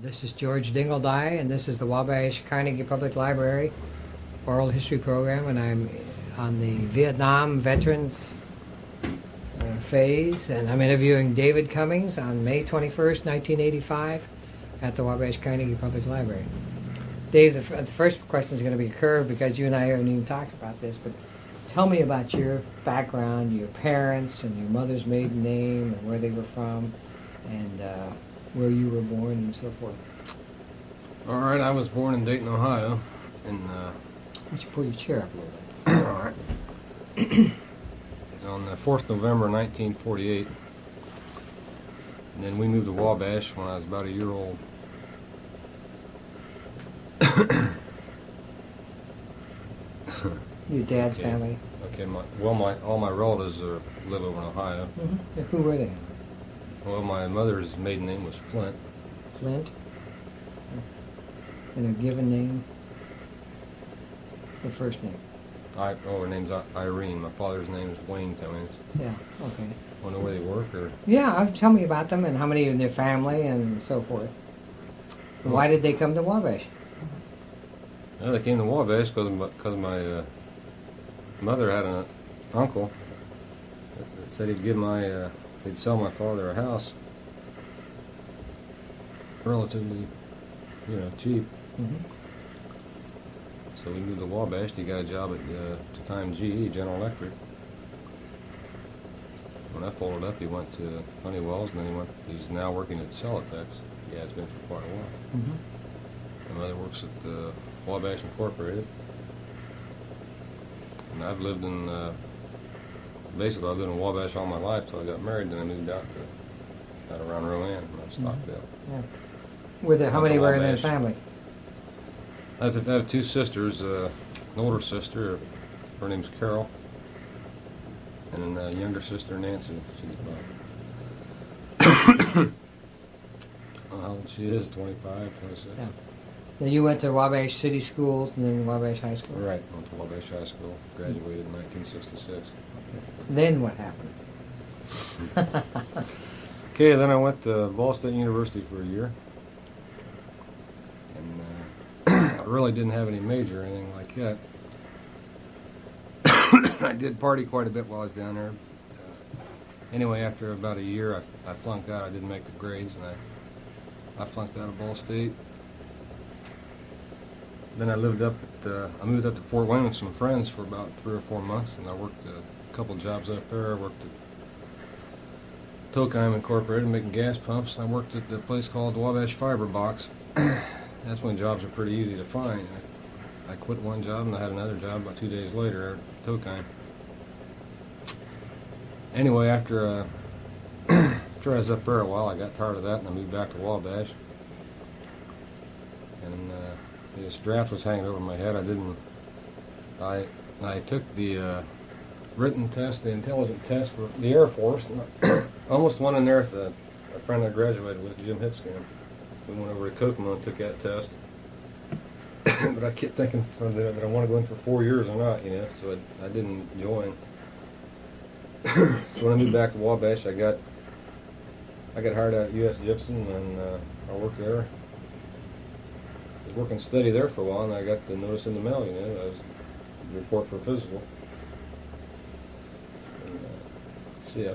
This is George Dingledye, and this is the Wabash Carnegie Public Library Oral History Program, and I'm on the Vietnam Veterans phase, and I'm interviewing David Cummings on May 21st, 1985 at the Wabash Carnegie Public Library. Dave, the first question is going to be a curve because you and I haven't even talked about this, but tell me about your background, your parents, and your mother's maiden name, and where they were from, and where you were born and so forth. All right, I was born in Dayton, Ohio. In, Why don't you pull your chair up a little bit? all right. On the 4th November 1948. And then we moved to Wabash when I was about a year old. Your dad's Okay. family? Okay, all my relatives live over in Ohio. Mm-hmm. Who were they? Well, my mother's maiden name was Flint. Flint? And a given name? The first name? Her name's Irene. My father's name is Wayne Cummings. Yeah, okay. Want to know where they work, or? Yeah, tell me about them and how many in their family and so forth. Why did they come to Wabash? Well, they came to Wabash because my mother had an uncle that said he'd sell my father a house relatively, cheap. Mm-hmm. So we moved to Wabash. He got a job at the time GE, General Electric. When I followed up, he went to Honeywell's, and then he's now working at Celotex. He has been for quite a while. Mm-hmm. My mother works at Wabash Incorporated. And I've lived in, basically I've lived in Wabash all my life till I got married, then I moved out around Rowan, when I Stockdale. Yeah. How many were in their Wabash. family? I have two sisters, an older sister, her name's Carol, and a younger sister, Nancy. She's about, how old she is, 25, 26. Yeah. Then you went to Wabash City Schools and then Wabash High School? Right, went to Wabash High School, graduated in 1966. Then what happened? Okay, then I went to Ball State University for a year. And I really didn't have any major or anything like that. I did party quite a bit while I was down there. Anyway, after about a year, I flunked out. I didn't make the grades, and I flunked out of Ball State. Then I moved up to Fort Wayne with some friends for about 3 or 4 months, and I worked a couple jobs up there. I worked at Cummings Incorporated making gas pumps. I worked at the place called the Wabash Fiber Box. That's when jobs are pretty easy to find. I quit one job and I had another job about 2 days later at Cummings. Anyway, after I was up there a while, I got tired of that and I moved back to Wabash. And this draft was hanging over my head. I took the written test, the intelligent test for the Air Force, and I almost went in there with a friend I graduated with, Jim Hipscomb. We went over to Kokomo and took that test. But I kept thinking that I want to go in for 4 years or not, so I didn't join. So when I moved back to Wabash, I got hired out at US Gypsum, and I worked there. I was working steady there for a while, and I got the notice in the mail, I was report for physical. And, let's see,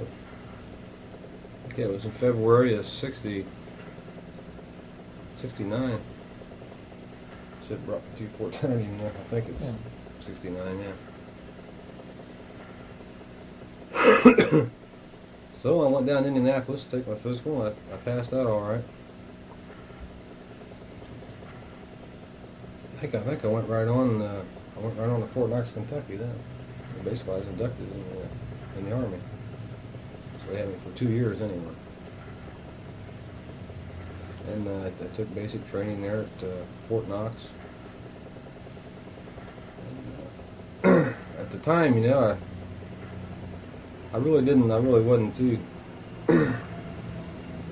okay, it was in February of 69. Should have brought the 214 anymore. I think it's 69, yeah. So I went down to Indianapolis to take my physical, and I passed out all right. I think I went right on. I went right on to Fort Knox, Kentucky. Then, basically, I was inducted in the Army. So they had me for 2 years anyway. And I took basic training there at Fort Knox. And, at the time, I really wasn't too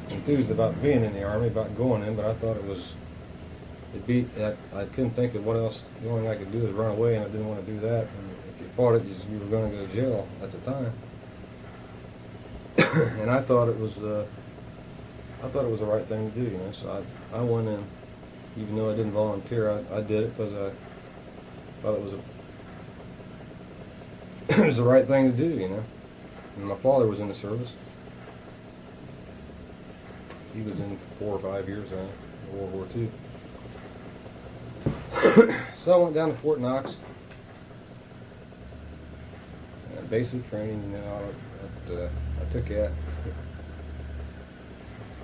enthused about being in the Army, about going in, but I thought I couldn't think of what else. The only thing I could do is run away, and I didn't want to do that. And if you fought it, you were going to go to jail at the time. And I thought it was I thought it was the right thing to do, you know. So I went in, even though I didn't volunteer. I did it because I thought it was it was the right thing to do, you know. And my father was in the service. He was in 4 or 5 years in World War II. So I went down to Fort Knox. Basic training, you know, I took that.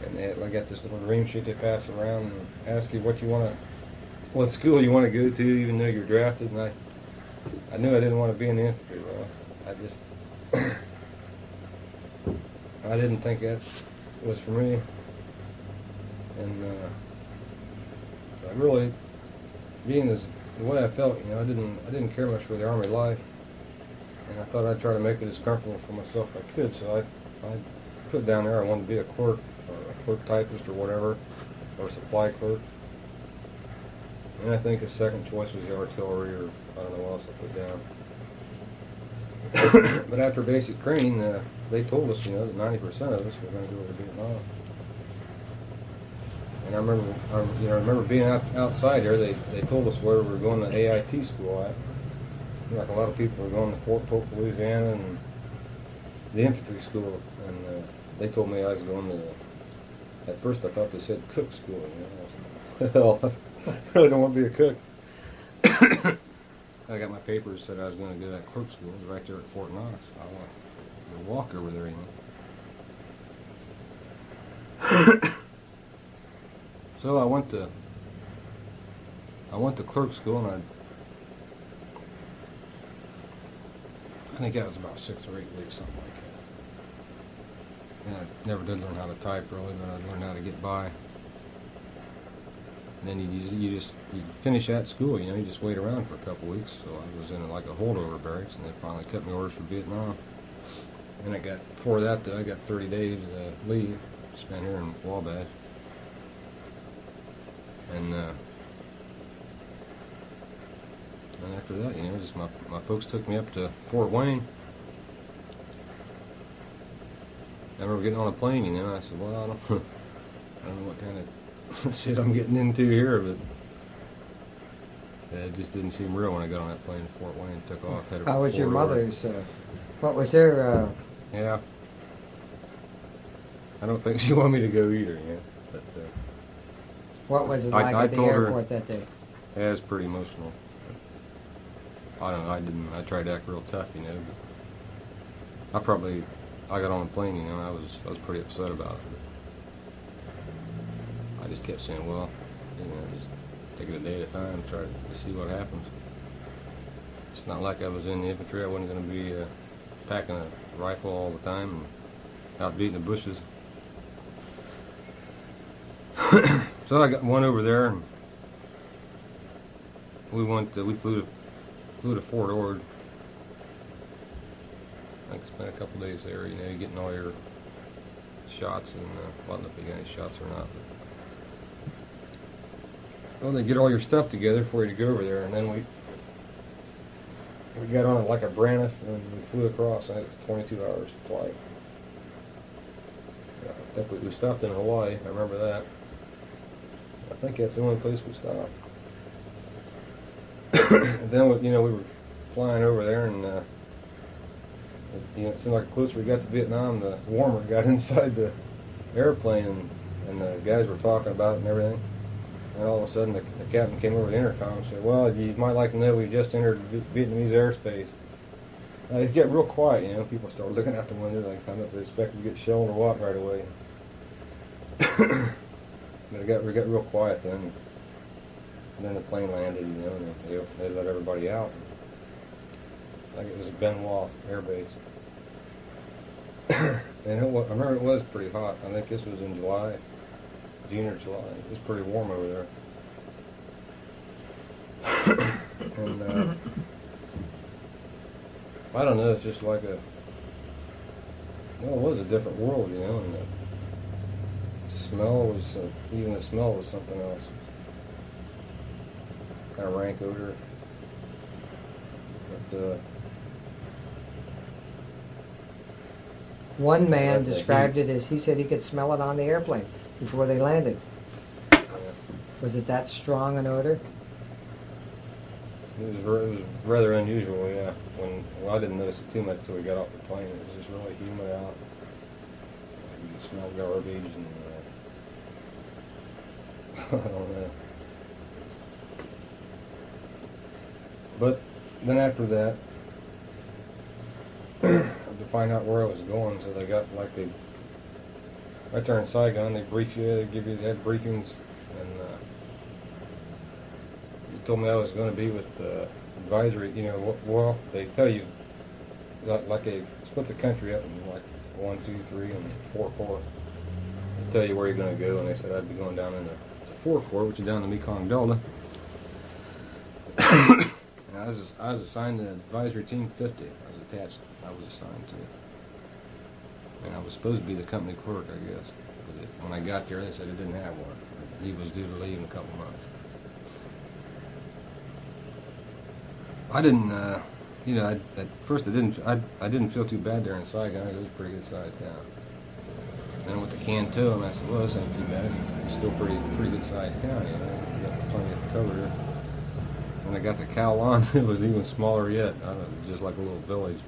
And I got this little dream sheet they pass around and ask you what school you want to go to, even though you're drafted. And I knew I didn't want to be in the infantry. Well, I didn't think that was for me. And I really, being as the way I felt, you know, I didn't care much for the Army life. And I thought I'd try to make it as comfortable for myself as I could. So I put down there I wanted to be a clerk, or a clerk typist, or whatever, or a supply clerk. And I think a second choice was the artillery, or I don't know what else I put down. But after basic training, they told us, you know, that 90% of us were going to go over to Vietnam. And I remember being outside there. They told us where we were going to AIT school at. Like a lot of people were going to Fort Polk, Louisiana, and the infantry school. And they told me I was going to. At first, I thought they said cook school. You know, I was like, well, I really don't want to be a cook. I got my papers said I was going to go to that clerk school. It was right there at Fort Knox. I want to walk over there, you know. So I went to clerk school, and I think that was about 6 or 8 weeks, something like that. And I never did learn how to type really, but I learned how to get by. And then you finish that school, you know, you just wait around for a couple weeks. So I was in like a holdover barracks, and they finally cut me orders for Vietnam. And before that, I got 30 days leave, spent here in Wabash. And after that, you know, just my folks took me up to Fort Wayne. I remember getting on a plane, you know, and I said, well, I don't know what kind of shit I'm getting into here, but it just didn't seem real when I got on that plane in Fort Wayne and took off. How was your mother's, what was her, Yeah. I don't think she wanted me to go either, you know, but what was it like at the airport that day? Yeah, it was pretty emotional. I don't know, I tried to act real tough, you know, but I got on the plane, you know, and I was pretty upset about it. But I just kept saying, well, you know, just take it a day at a time, try to see what happens. It's not like I was in the infantry. I wasn't going to be packing a rifle all the time and out beating the bushes. So I got one over there, and we flew to Fort Ord. I spent a couple days there, you know, getting all your shots, and I don't know if you got any shots or not. Well, they get all your stuff together for you to go over there, and then we got on it like a Braniff, and we flew across. I think it was 22 hours flight. I think we stopped in Hawaii. I remember that. I think that's the only place we stopped. And then, you know, we were flying over there, and you know, it seemed like the closer we got to Vietnam, the warmer it got inside the airplane, and the guys were talking about it and everything. And all of a sudden, the captain came over the intercom and said, "Well, you might like to know we just entered Vietnamese airspace." It got real quiet, you know. People started looking out the window like, I don't know if they expected to get shelled or what right away. But we got real quiet then. And then the plane landed, you know, and they let everybody out. I think it was Benoit Air Base. And I remember it was pretty hot. I think this was in July, June or July. It was pretty warm over there. And I don't know, it's just like it was a different world, you know, and the smell was, even the smell was something else. Kind of rank odor. But, one man described it as, he said he could smell it on the airplane. before they landed. Yeah. Was it that strong an odor? It was rather unusual, yeah. Well, I didn't notice it too much until we got off the plane. It was just really humid out. You could smell garbage and I don't know. But then after that, to find out where I was going, so they got right there in Saigon, they brief you, they had briefings, and they told me I was going to be with advisory. Well, they tell you like they split the country up in like 1, 2, 3, and 4 corps. They tell you where you're going to go, and they said I'd be going down in the 4 Corps, which is down the Mekong Delta. And I was assigned to advisory team 50. I was attached. I was assigned to it. And I was supposed to be the company clerk, I guess. But when I got there, they said it didn't have one. He was due to leave in a couple months. I didn't, at first I didn't feel too bad there in Saigon. It was a pretty good sized town. Then with the Canto, and I said, well, this ain't too bad. It's still pretty good sized town, you know. We got plenty to cover here. When I got to Kowloon, it was even smaller yet. I don't know, it was just like a little village.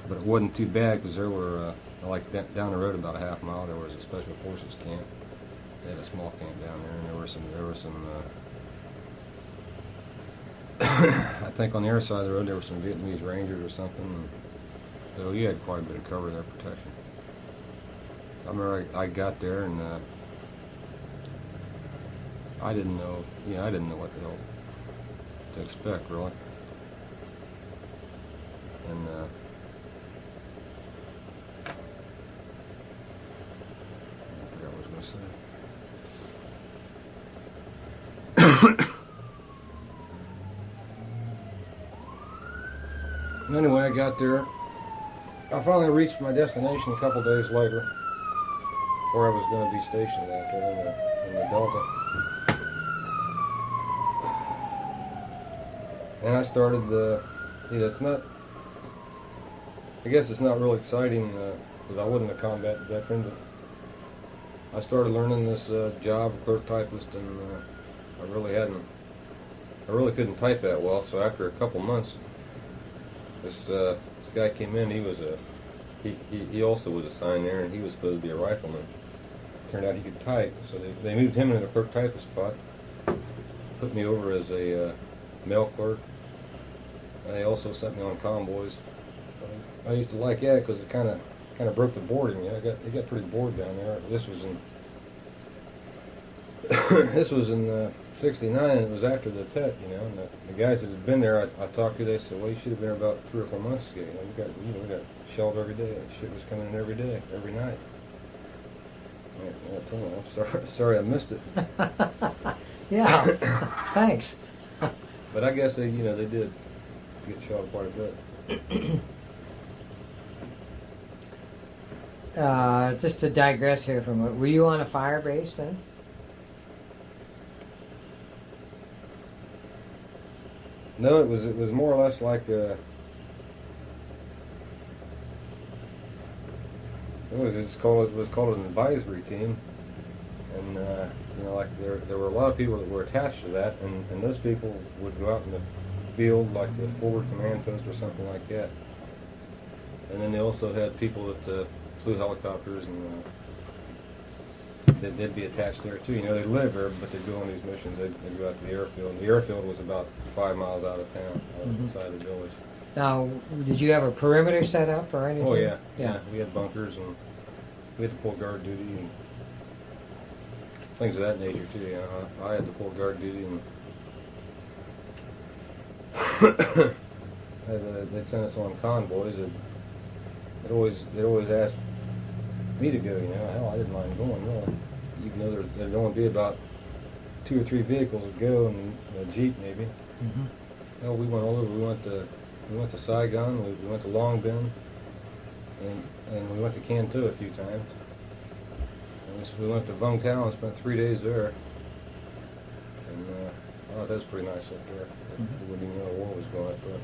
But it wasn't too bad because there were, down the road about a half mile, there was a special forces camp. They had a small camp down there, and there were some. I think on the other side of the road there were some Vietnamese Rangers or something. And so you had quite a bit of cover there, protection. I remember I got there and I didn't know what the hell to expect, really. And I forgot what I was going to say. Anyway, I got there. I finally reached my destination a couple days later, where I was going to be stationed out there in the Delta. And I started it's not, I guess it's not real exciting because I wasn't a combat veteran, but I started learning this job of clerk typist, and I really couldn't type that well. So after a couple months, this guy came in. He also was assigned there, and he was supposed to be a rifleman. Turned out he could type, so they moved him into the clerk typist spot. Put me over as a mail clerk. And they also sent me on convoys. I used to like that because it kind of broke the boredom. It got pretty bored down there. This was in '69, and it was after the Tet, you know. And the guys that had been there, I talked to. They said, "Well, you should have been there about 3 or 4 months ago. You know, we got shelled every day. That shit was coming in every day, every night." I told them, I'm sorry I missed it. Yeah, thanks. But I guess they did get shelled quite a bit. Just to digress here from it, were you on a fire base then? No, it was more or less like it was called an advisory team, and like there were a lot of people that were attached to that, and those people would go out in the field, like the forward command post or something like that. And then they also had people that flew helicopters, and they'd be attached there too. You know, they'd live there, but they'd go on these missions. They'd go out to the airfield. And the airfield was about 5 miles out of town, outside the village. Now, did you have a perimeter set up or anything? Oh yeah. Yeah. We had bunkers, and we had to pull guard duty and things of that nature too. You know, I had to pull guard duty, and they'd send us on convoys. They'd always ask me to go. You know, hell, I didn't mind going. Really, even though there'd only be about 2 or 3 vehicles that go, and a jeep maybe. Mm-hmm. Hell, we went all over. We went to Saigon. We went to Long Binh, and we went to Canto a few times. And we went to Vung Tau and spent 3 days there. And that was pretty nice up there. Mm-hmm. We wouldn't even know war was going up there.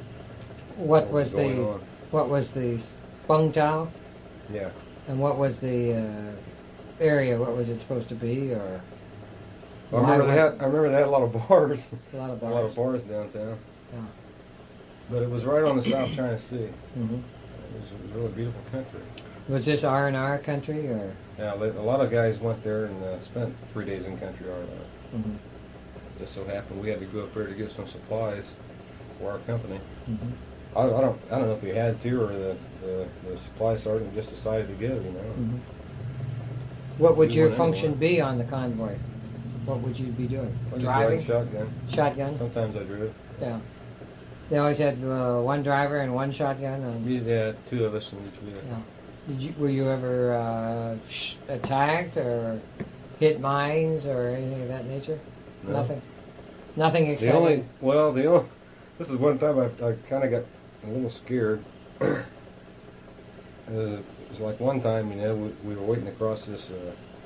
What was the Bung Tao? Yeah. And what was the area? What was it supposed to be, or Well, why I remember they had a lot of bars. a lot of A lot of bars? bars downtown. Yeah. But it was right on the South China Sea. Hmm. It was a really beautiful country. Was this R&R country, or? Yeah, a lot of guys went there and spent 3 days in country R&R. Hmm. Just so happened we had to go up there to get some supplies for our company. Hmm. I don't know if we had to, or the supply sergeant just decided to give, you know. Hmm. What would We your went function anyway. be on the convoy? What would you be doing? I just Driving? ride shotgun. Shotgun? Sometimes I drove. Yeah. They always had one driver and one shotgun. We had 2 of us in each vehicle. Yeah. Were you ever attacked or hit mines or anything of that nature? No. Nothing. Nothing The exciting. only, this is one time I kind of got a little scared. It was like one time, you know, we were waiting to cross this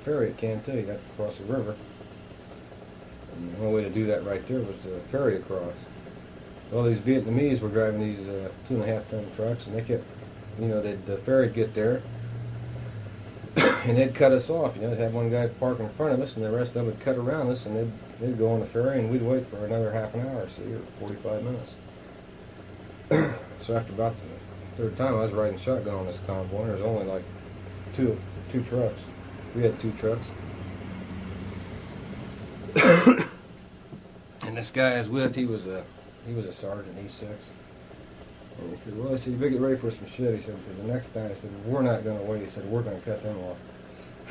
ferry at Cantu. You had to cross the river. And the only way to do that right there was to ferry across. Well, these Vietnamese were driving these 2.5-ton trucks, and they kept, you know, the ferry would get there, and they'd cut us off. You know, they'd have one guy park in front of us, and the rest of them would cut around us, and they'd go on the ferry, and we'd wait for another half an hour, see, or 45 minutes. So after about the 3rd time, I was riding shotgun on this convoy, and there was only like two trucks. We had 2 trucks. And this guy I was with, he was a sergeant, E6. And he said, well, I said, you better get ready for some shit. He said, because the next time, I said, we're not going to wait. He said, we're going to cut them off.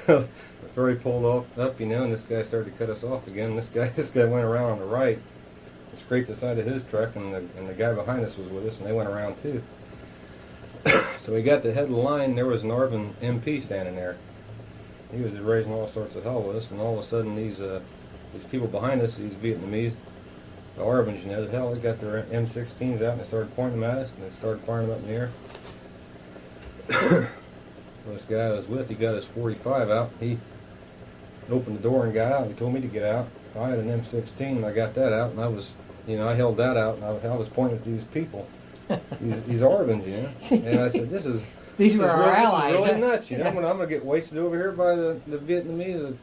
The ferry pulled up, you know, and this guy started to cut us off again. This guy went around on the right and scraped the side of his truck, and the guy behind us was with us, and they went around too. So we got to the head of the line, there was an Arvin MP standing there. He was raising all sorts of hell with us, and all of a sudden these people behind us, these Vietnamese, the Arvins, you know, the hell, they got their M16s out and they started pointing them at us, and they started firing them up in the air. Well, this guy I was with, he got his 45 out. He opened the door and got out. He told me to get out. I had an M16, and I got that out, and I was, you know, I held that out, and I was pointing at these people, these Arvins, you know. And I said, These were our allies. This is really nuts, you know. Yeah. I'm gonna get wasted over here by the Vietnamese that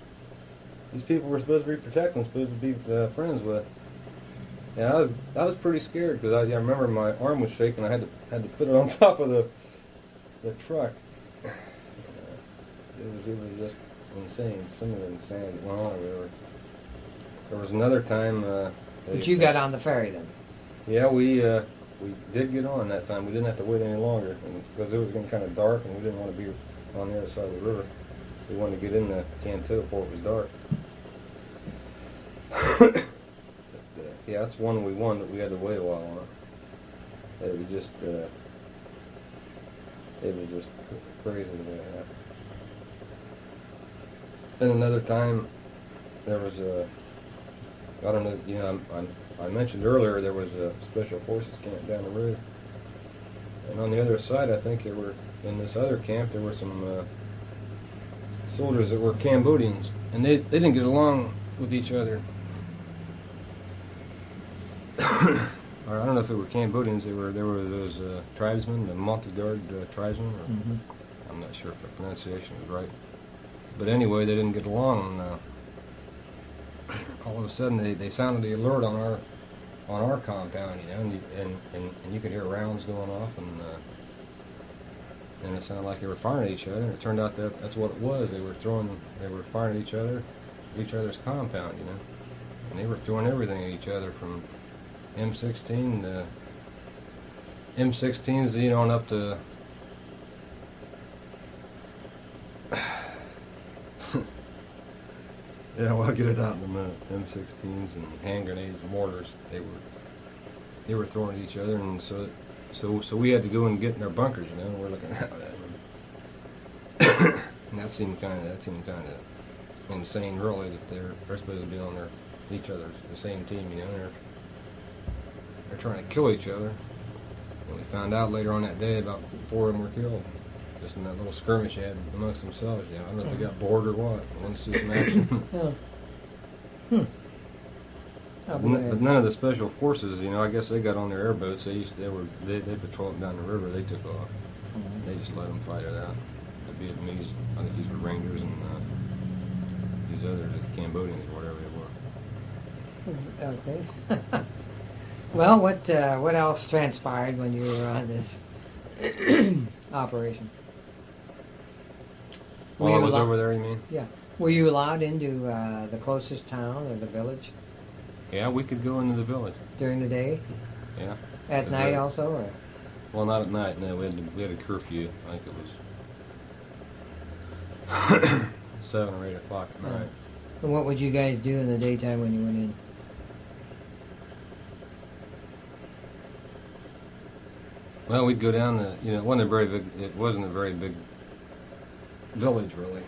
these people were supposed to be protecting, supposed to be friends with. Yeah, I was pretty scared because I remember my arm was shaking. I had to put it on top of the truck. It was just insane. Some of the insanity that went on over there. There was another time. But you got on the ferry then? Yeah, we did get on that time. We didn't have to wait any longer because it was getting kind of dark, and we didn't want to be on the other side of the river. We wanted to get into Cantu before it was dark. Yeah, that's one we won, but we had to wait a while on it. It was just crazy the way it happened. Then another time, there was I don't know, you know, I mentioned earlier there was a special forces camp down the road, and on the other side, I think there were in this other camp there were some soldiers that were Cambodians, and they didn't get along with each other. Or I don't know if they were Cambodians. There were those tribesmen, the Montagnard tribesmen. Or, Mm-hmm. I'm not sure if the pronunciation is right. But anyway, they didn't get along, and all of a sudden they sounded the alert on our compound, you know, and you could hear rounds going off, and it sounded like they were firing at each other. And it turned out that that's what it was. They were firing at each other's compound, you know, and they were throwing everything at each other from M16 to M16s, you know, and up to yeah, well, I'll get it out in a minute. M16s and hand grenades and mortars, they were throwing at each other, and so we had to go and get in our bunkers, you know, and we're looking at that. And that seemed kind of insane, really, that they're supposed to be on each other's the same team, you know. They're trying to kill each other. And we found out later on that day about 4 of them were killed, just in that little skirmish they had amongst themselves. You know, I don't know if they got bored or what. They wanted to see some action. Yeah. But none of the special forces, you know, I guess they got on their airboats. They patrolled down the river. They took off. Mhm. They just let them fight it out. The Vietnamese, I think these were Rangers, and these others, the Cambodians or whatever they were. Okay. Well, what else transpired when you were on this operation? While I was over there, you mean? Yeah. Were you allowed into the closest town or the village Yeah, we could go into the village. during the day? Yeah. At Is night that- also? Or? Well, not at night. No, we had a curfew. I think it was 7 or 8 o'clock at night. And what would you guys do in the daytime when you went in? Well, we'd go down the, it wasn't a very big, village really.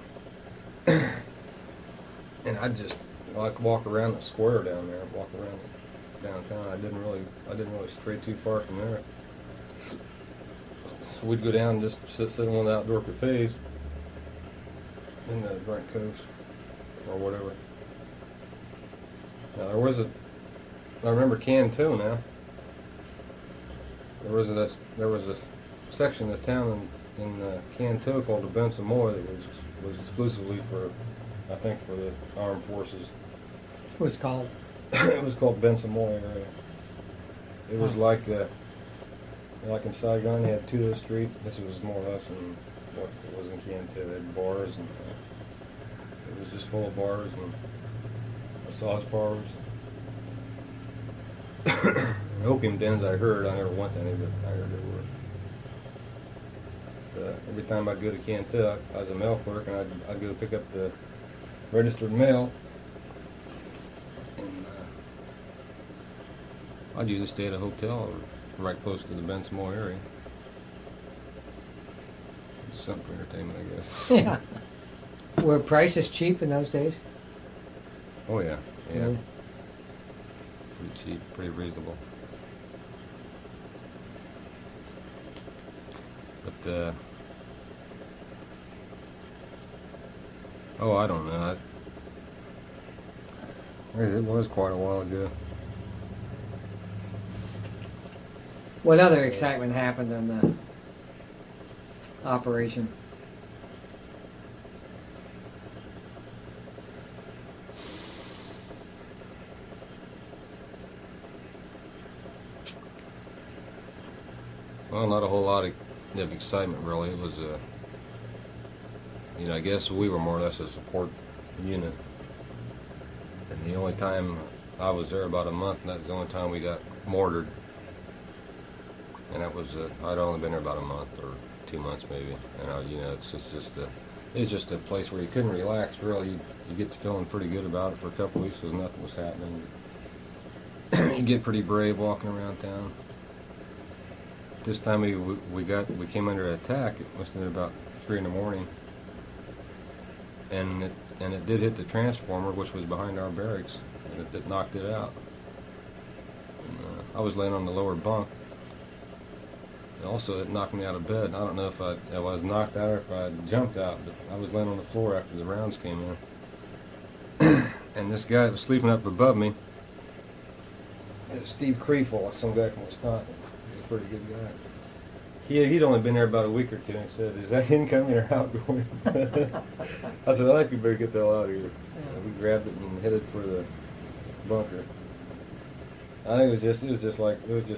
And I'd just like walk around the square down there, walk around downtown. I didn't really stray too far from there. So we'd go down and just sit in one of the outdoor cafes in the Brent Coast or whatever. Now I remember Cantu now. There was this section of town in Cantu called the Benson Moy that was exclusively for, I think, for the armed forces. What was it called? It was called Benson Moy area. It was like in Saigon, they had Tudo Street. This was more or less in what it was in Cantu. They had bars and it was just full of bars and massage parlors. Opium dens, I heard. I never went to any, but I heard there were. Every time I'd go to Cantu, I was a mail clerk, and I'd go pick up the registered mail. And I'd usually stay at a hotel right close to the Benson Moy area. Something for entertainment, I guess. Yeah. Were prices cheap in those days? Oh yeah, yeah. Really? Pretty cheap, pretty reasonable. But I don't know. It was quite a while ago. What other excitement happened on the operation? Well, not a whole lot of excitement, really. It was, I guess we were more or less a support unit. And the only time I was there, about a month, and that was the only time we got mortared. And that was, I'd only been there about a month or 2 months maybe. And, it's just a place where you couldn't relax, really. You get to feeling pretty good about it for a couple of weeks because nothing was happening. You get pretty brave walking around town. This time we came under attack. It must have been about 3 in the morning, and it did hit the transformer, which was behind our barracks, and it knocked it out. And, I was laying on the lower bunk. And also, it knocked me out of bed. I don't know if I was knocked out or if I jumped out, but I was laying on the floor after the rounds came in. And this guy that was sleeping up above me, Steve Creeful, some guy from Wisconsin. Pretty good guy. He'd only been there about a week or two, and he said, "Is that incoming or outgoing?" I said, "I think we better get the hell out of here." We grabbed it and headed for the bunker. I think it was just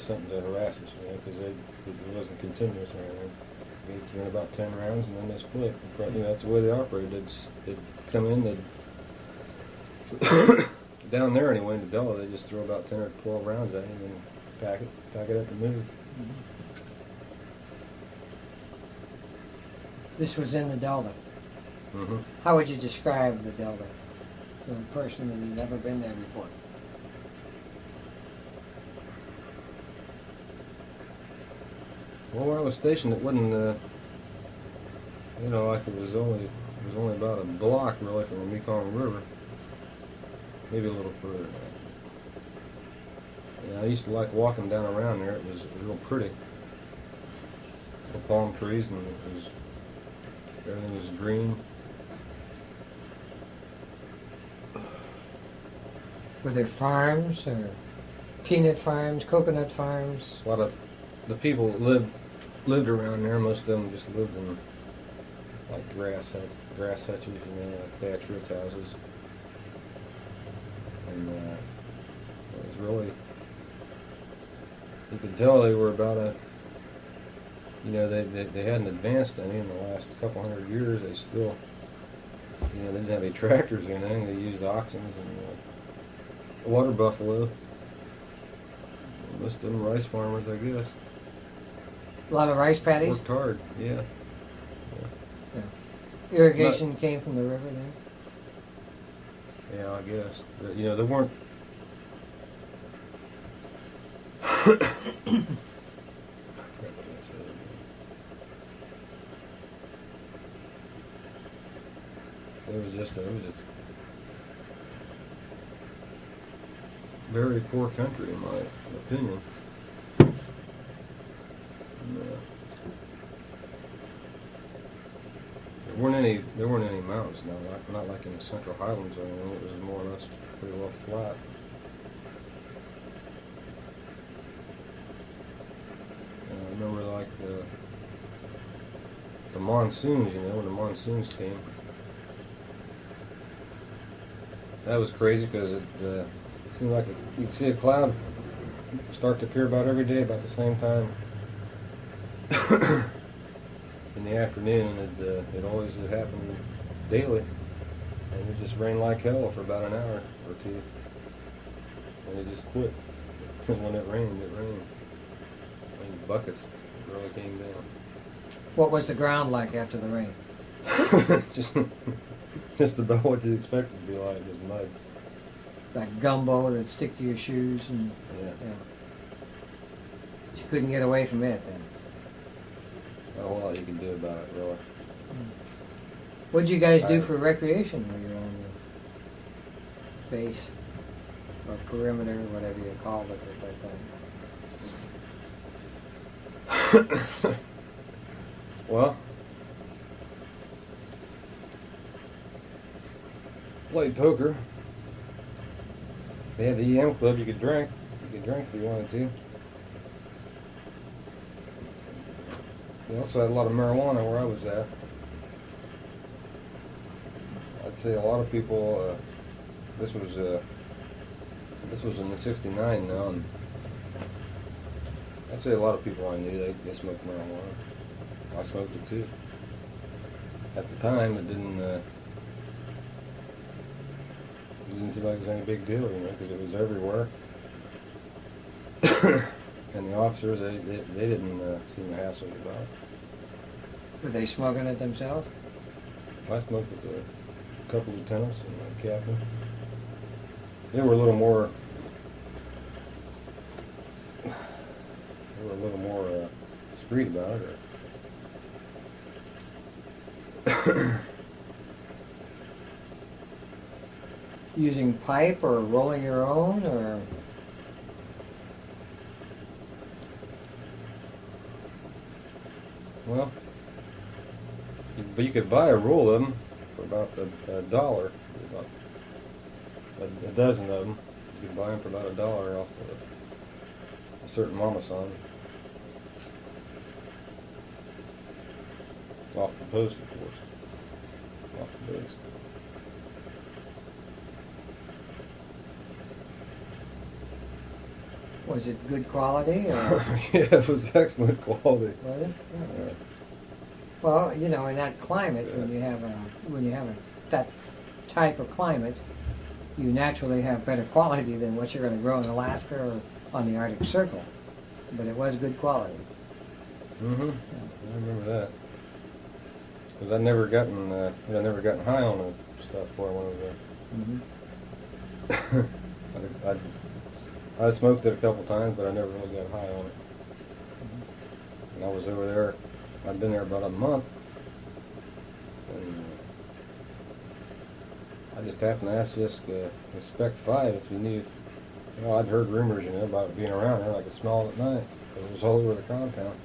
something to harass us, because it wasn't continuous or anything. We threw in about 10 rounds and then they split. That's the way they operated. They'd come in, down there anyway in the Delta, they just throw about 10 or 12 rounds at you and then pack it up and move. This was in the Delta. Mm-hmm. How would you describe the Delta to a person that had never been there before? Well, where I was stationed, it wasn't, like it was only about a block really from the Mekong River, maybe a little further. Yeah, I used to like walking down around there. It was real pretty. The palm trees and everything was green. Were there farms or peanut farms, coconut farms? A lot of the people that lived around there, most of them just lived in like grass hutches, like thatch roof houses. really, you could tell they were about they hadn't advanced any in the last couple hundred years. They still, they didn't have any tractors or anything. They used oxen and water buffalo. Most of them rice farmers, I guess. A lot of rice paddies. Worked hard, yeah. Irrigation came from the river then. Yeah, I guess. But, there weren't. It was just very poor country, in my opinion. There weren't any mountains. No, not like in the Central Highlands or anything. It was more or less pretty well flat. And I remember like the monsoons. When the monsoons came, that was crazy because it seemed like you'd see a cloud start to appear about every day about the same time. In the afternoon, and it always happened daily, and it just rained like hell for about an hour or two, and it just quit. When it rained, I mean, buckets really came down. What was the ground like after the rain? just about what you'd expect it to be like, just mud. Like gumbo that'd stick to your shoes, and Yeah. But you couldn't get away from it then. Not a whole lot you can do about it, really. What did you guys do for recreation when you were on the base or perimeter, whatever you called it at that time? Well, played poker. They had the EM club. You could drink. You could drink if you wanted to. They also had a lot of marijuana where I was at. I'd say a lot of people. This was in the '69 now, and I'd say a lot of people I knew they smoked marijuana. I smoked it too. At the time, it didn't seem like it was any big deal, because it was everywhere. And the officers, they didn't seem to hassle you about it. Were they smoking it themselves? I smoked with a couple lieutenants and a captain. They were a little more. Discreet about it. Using pipe or rolling your own, or? Well, but you could buy a roll of them for about $1. About a dozen of them. You could buy them for about $1 off a certain mama son. Off the post, of course. Off the base. Was it good quality? Or? Yeah, it was excellent quality. Was it? Yeah. Well, in that climate, Yeah. when you have that type of climate, you naturally have better quality than what you're going to grow in Alaska or on the Arctic Circle. But it was good quality. Mm-hmm. I remember that. Because I'd never gotten high on the stuff before I went over there. I smoked it a couple times, but I never really got high on it. And I was over there. I'd been there about a month, and I just happened to ask this Spec 5 if he knew. I'd heard rumors, about it being around there. I could smell it at night. It was all over the compound.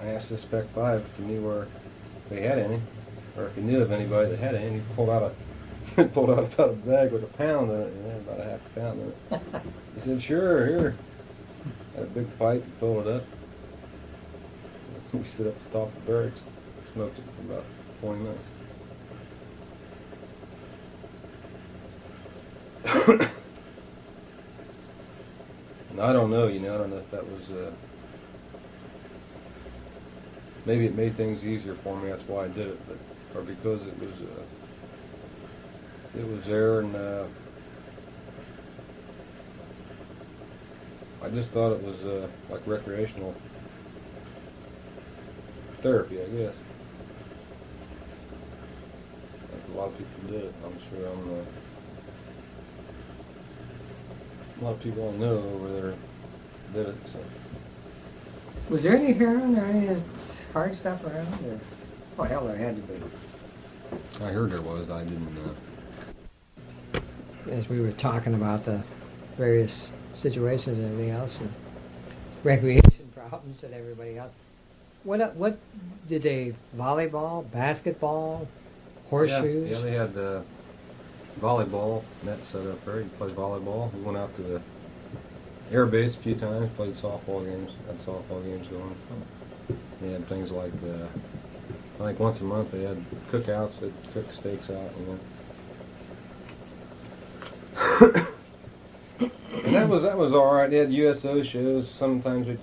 I asked this Spec 5 if he knew where they had any, or if he knew of anybody that had any. And he pulled out about a bag with a pound in it, about a half a pound in it. He said, "Sure, here." Had a big pipe and filled it up. We stood up at the top of the barracks, smoked it for about 20 minutes. I don't know, I don't know if that was, maybe it made things easier for me, that's why I did it, or because it was there, and I just thought it was like recreational therapy, I guess. Like a lot of people did it, I'm sure. A lot of people I know over there did it. So. Was there any heroin or any of this hard stuff around? Or? Oh, hell, there had to be. I heard there was. I didn't. As we were talking about the various situations and everything else, and recreation problems that everybody got. What did they, volleyball, basketball, horseshoes? Yeah, they had volleyball net set up there. You play volleyball. We went out to the air base a few times, played softball games, had softball games going. They had things like, I think once a month they had cookouts, they'd cook steaks out, And that was all right. They had USO shows. Sometimes they'd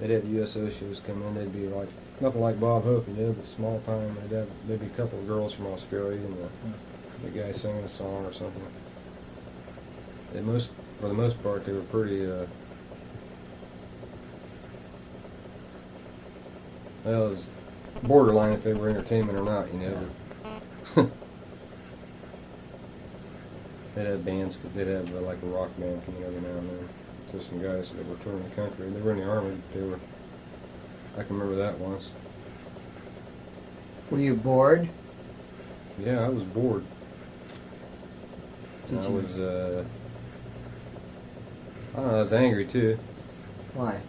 have USO shows come in. They'd be like nothing like Bob Hope, but small time. They'd have maybe a couple of girls from Australia and the guy singing a song or something. For the most part, they were pretty. Well, it was borderline if they were entertainment or not, But they'd have bands. They'd have like a rock band coming every now and then. So some guys that were touring the country. They were in the army. I can remember that once. Were you bored? Yeah, I was bored. Did I you? was. I don't know. I was angry too. Why?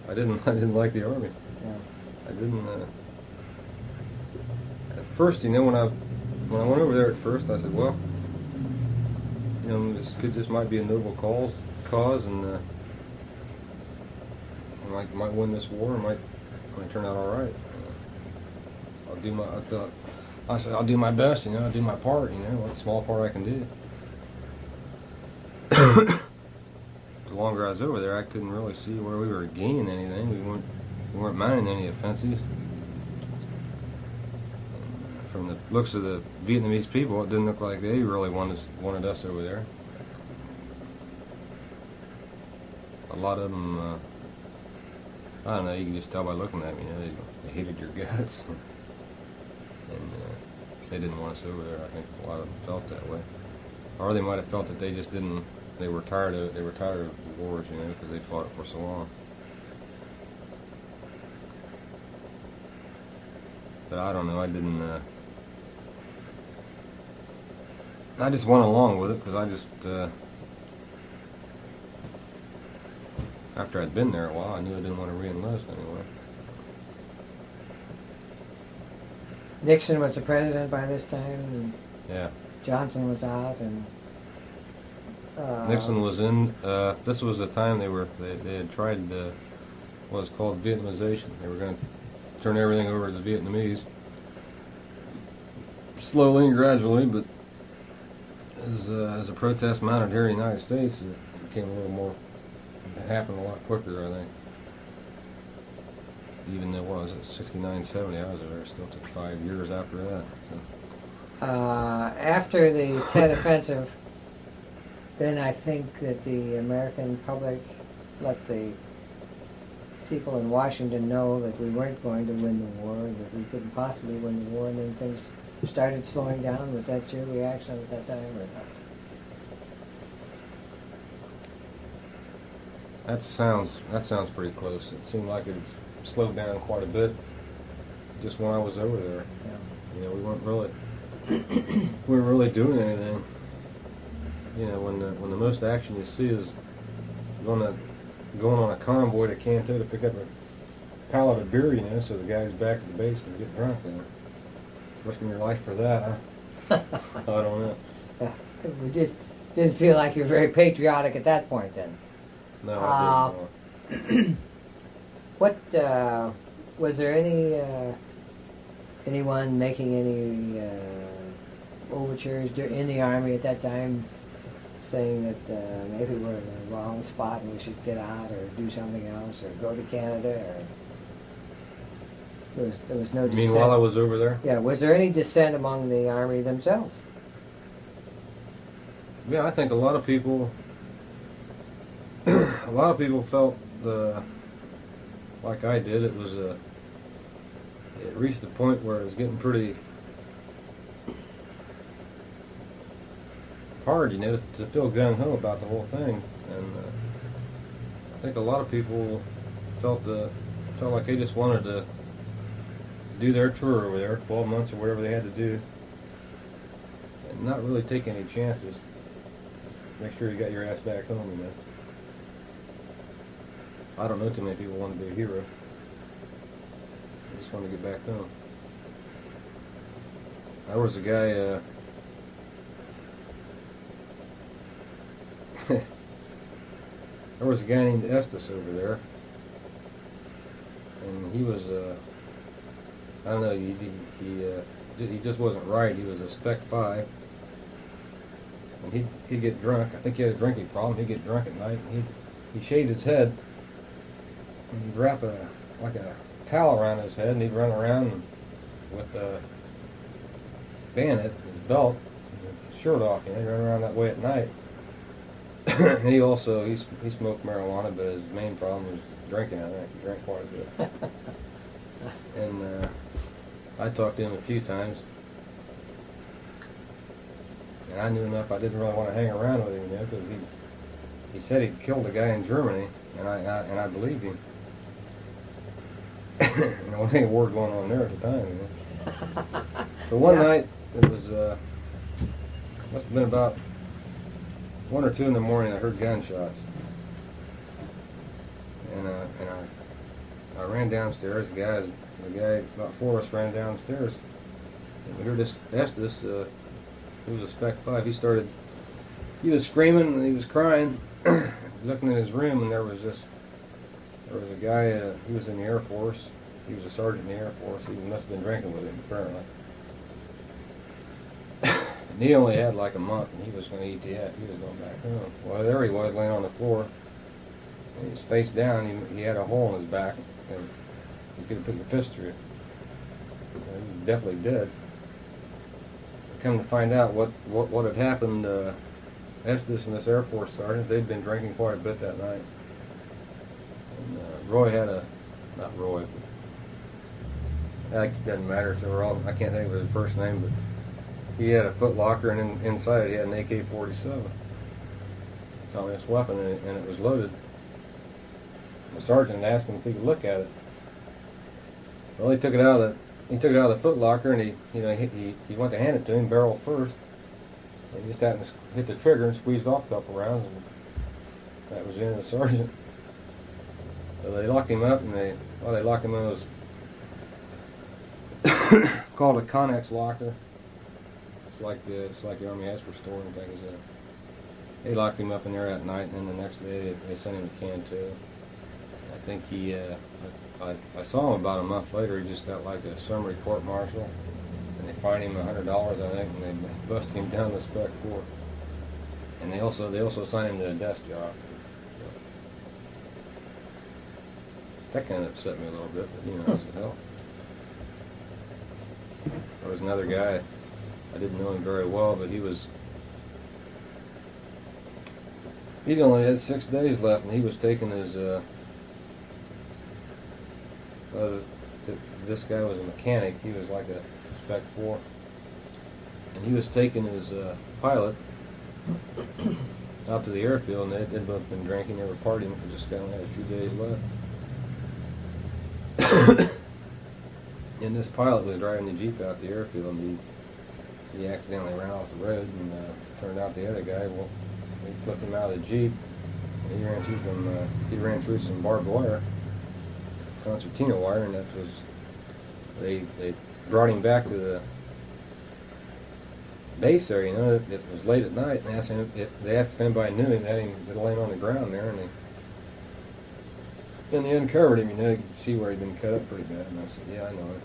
I didn't like the army. Yeah. I didn't. At first, when I went over there at first, I said, well, this might be a noble cause, and I might win this war. Might turn out all right. I said I'll do my best. I'll do my part. What small part I can do. The longer I was over there, I couldn't really see where we were gaining anything. We weren't minding any offenses. From the looks of the Vietnamese people, it didn't look like they really wanted us over there. A lot of them, I don't know, you can just tell by looking at me, they hated your guts. And they didn't want us over there. I think a lot of them felt that way. Or they might have felt that they just didn't, they were tired of the wars, because they fought it for so long. But I don't know, I just went along with it because I just, after I'd been there a while, I knew I didn't want to re-enlist anyway. Nixon was the president by this time, and Yeah. Johnson was out, and Nixon was in, this was the time they had tried what's called Vietnamization. They were going to turn everything over to the Vietnamese. Slowly and gradually, but as a protest mounted here in the United States, it became a little more, it happened a lot quicker, I think. Even though, what was it, 69, 70, I was there, it still took 5 years after that. So. After the Tet Offensive, then I think that the American public let the people in Washington know that we weren't going to win the war, that we couldn't possibly win the war, and then things started slowing down. Was that your reaction at that time or not? That sounds pretty close. It seemed like it slowed down quite a bit just when I was over there. Yeah. We weren't really doing anything. When the most action you see is going on a convoy to Canto to pick up a pallet of beer, so the guys back at the base can get drunk. Risking your life for that, huh? I don't know. We didn't feel like you were very patriotic at that point then. No, I didn't. What was there anyone making any overtures in the Army at that time, saying that maybe we're in the wrong spot and we should get out or do something else or go to Canada? Or there was no You dissent. mean while I was over there? Yeah, was there any dissent among the Army themselves? Yeah, I think a lot of people felt like I did. It reached the point where it was getting pretty hard, to feel gung-ho about the whole thing. And I think a lot of people felt like they just wanted to do their tour over there, 12 months or whatever they had to do, and not really take any chances. Just make sure you got your ass back home, I don't know too many people want to be a hero. They just want to get back home. There was a guy, there was a guy named Estes over there, and he was, I don't know, he just wasn't right. He was a Spec 5, and he'd get drunk. I think he had a drinking problem. He'd get drunk at night, and he'd shave his head, and he'd wrap a towel around his head, and he'd run around with a bayonet, his belt, his shirt off, he'd run around that way at night. And he smoked marijuana, but his main problem was drinking. I think he drank quite a bit. And I talked to him a few times, and I knew enough. I didn't really want to hang around with him, because he said he'd killed a guy in Germany, and I believed him. There wasn't any war going on there at the time, So one night, it was must have been about 1 or 2 in the morning. I heard gunshots, and I ran downstairs. The guy, about 4 of us ran downstairs, and we heard this Estes, who was a Spec 5. He was screaming and he was crying. Looking in his room, and there was a guy. He was in the Air Force. He was a sergeant in the Air Force. He must have been drinking with him, apparently. And he only had like a month, and he was going to ETF. He was going back home. Well, there he was, laying on the floor, and he was face down. He had a hole in his back, and you could have put your fist through it. He was definitely dead. Come to find out what had happened, Estes and this Air Force sergeant, they'd been drinking quite a bit that night. And Roy had not Roy, but it doesn't matter, so I can't think of his first name, but he had a foot locker, and inside it he had an AK-47, communist weapon, and it was loaded. The sergeant asked him if he could look at it. Well, he took it out of the foot locker, and he went to hand it to him, barrel first. And he just happened to hit the trigger and squeezed off a couple rounds, and that was the end of the sergeant. So they locked him up, and they locked him in those called a Connex locker. It's like the Army Esper store and things. They locked him up in there that night, and then the next day they sent him to Cantu. I think I saw him about a month later. He just got like a summary court-martial, and they fined him $100, I think, and they busted him down to Spec 4. And they also signed him to a desk job. That kind of upset me a little bit, but I said, hell. There was another guy, I didn't know him very well, but he'd only had 6 days left, and he was taking his, this guy was a mechanic. He was like a Spec 4, and he was taking his pilot out to the airfield, and they'd both been drinking. They were partying. They just kind of had a few days left. And this pilot was driving the Jeep out the airfield, and he accidentally ran off the road, and turned out the other guy, well, he flipped him out of the Jeep, and he ran through some barbed wire, concertina wire, and that was, they brought him back to the base area. It was late at night, and they asked if anybody knew him. They had him laying on the ground there, and they uncovered him. You could see where he'd been cut up pretty bad. And I said, "Yeah, I know it."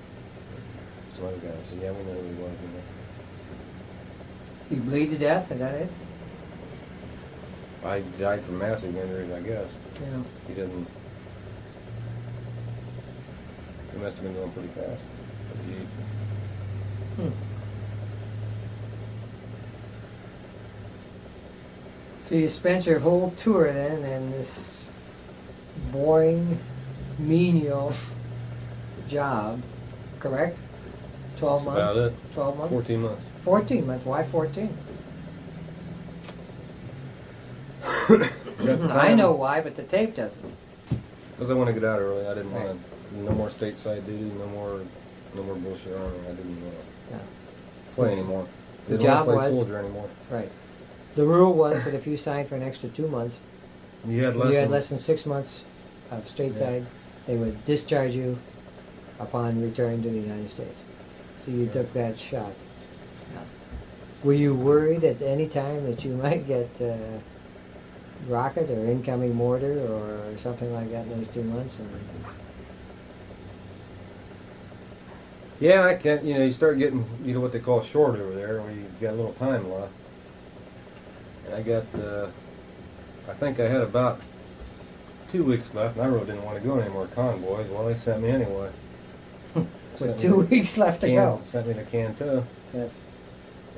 Some other guy said, "Yeah, we know who he was." You bleed to death? Is that it? I died from massive injuries, I guess. Yeah. He didn't. He must have been going pretty fast. Hmm. So you spent your whole tour then in this boring, menial job, correct? 12 That's months? about it. 12 months? 14 months. 14 months. Why 14? I know why, but the tape doesn't. Because I want to get out early. I didn't Right. want to. No more stateside duty. No more bullshit army. I didn't want to play anymore. The Didn't want job to play was- soldier anymore. Right. The rule was that if you signed for an extra 2 months, You had if you had less than 6 months of stateside, they would discharge you upon return to the United States. So you took that shot. Were you worried at any time that you might get rocket or incoming mortar or something like that in those 2 months? And Yeah, I can't. You start getting what they call short over there, where you got a little time left. And I got. I think I had about 2 weeks left, and I really didn't want to go any more convoys. Well, they sent me anyway. with 2 weeks left to go. Sent me to Cantu, Yes.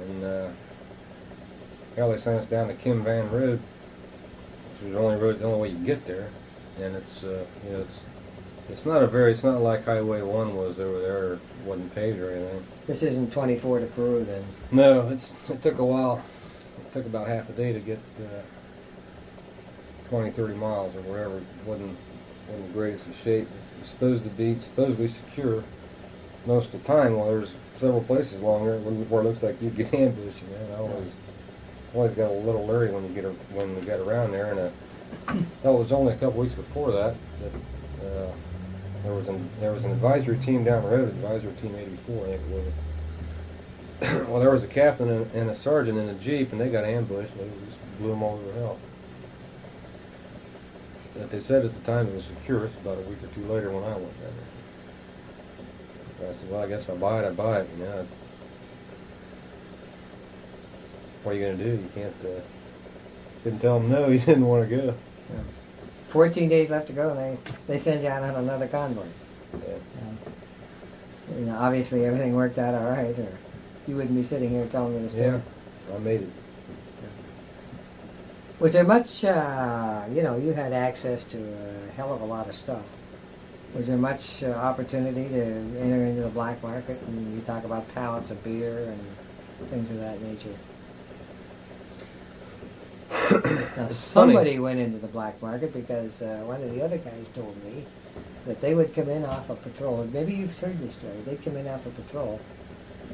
and hell, they sent us down the Kim Van Road, which was the only way you can get there. And it's not like Highway 1 was over there, or wasn't paved or anything. This isn't 24 to Peru then. No, it took a while. It took about half a day to get 20, 30 miles or whatever. It wasn't the greatest of shape. It's supposed to be supposedly secure most of the time. Well, there's several places along there where it looks like you get ambushed. I always got a little leery when we got around there. And that was only a couple weeks before that there was an advisory team down the road, advisory team 84, I think it was. Well, there was a captain and a sergeant in a jeep, and they got ambushed. And they just blew them all over hell. But they said at the time it was secure. It's about a week or two later when I went down there. I said, well, I guess if I buy it. What are you going to do? You can't. Didn't tell them no. He didn't want to go. 14 days left to go, and they send you out on another convoy. Yeah. Obviously everything worked out all right, or you wouldn't be sitting here telling me the story. Yeah, I made it. Was there much, you had access to a hell of a lot of stuff. Was there much opportunity to enter into the black market? And you talk about pallets of beer and things of that nature. Now, somebody went into the black market because one of the other guys told me that they would come in off a patrol. Maybe you've heard this story. They'd come in off a patrol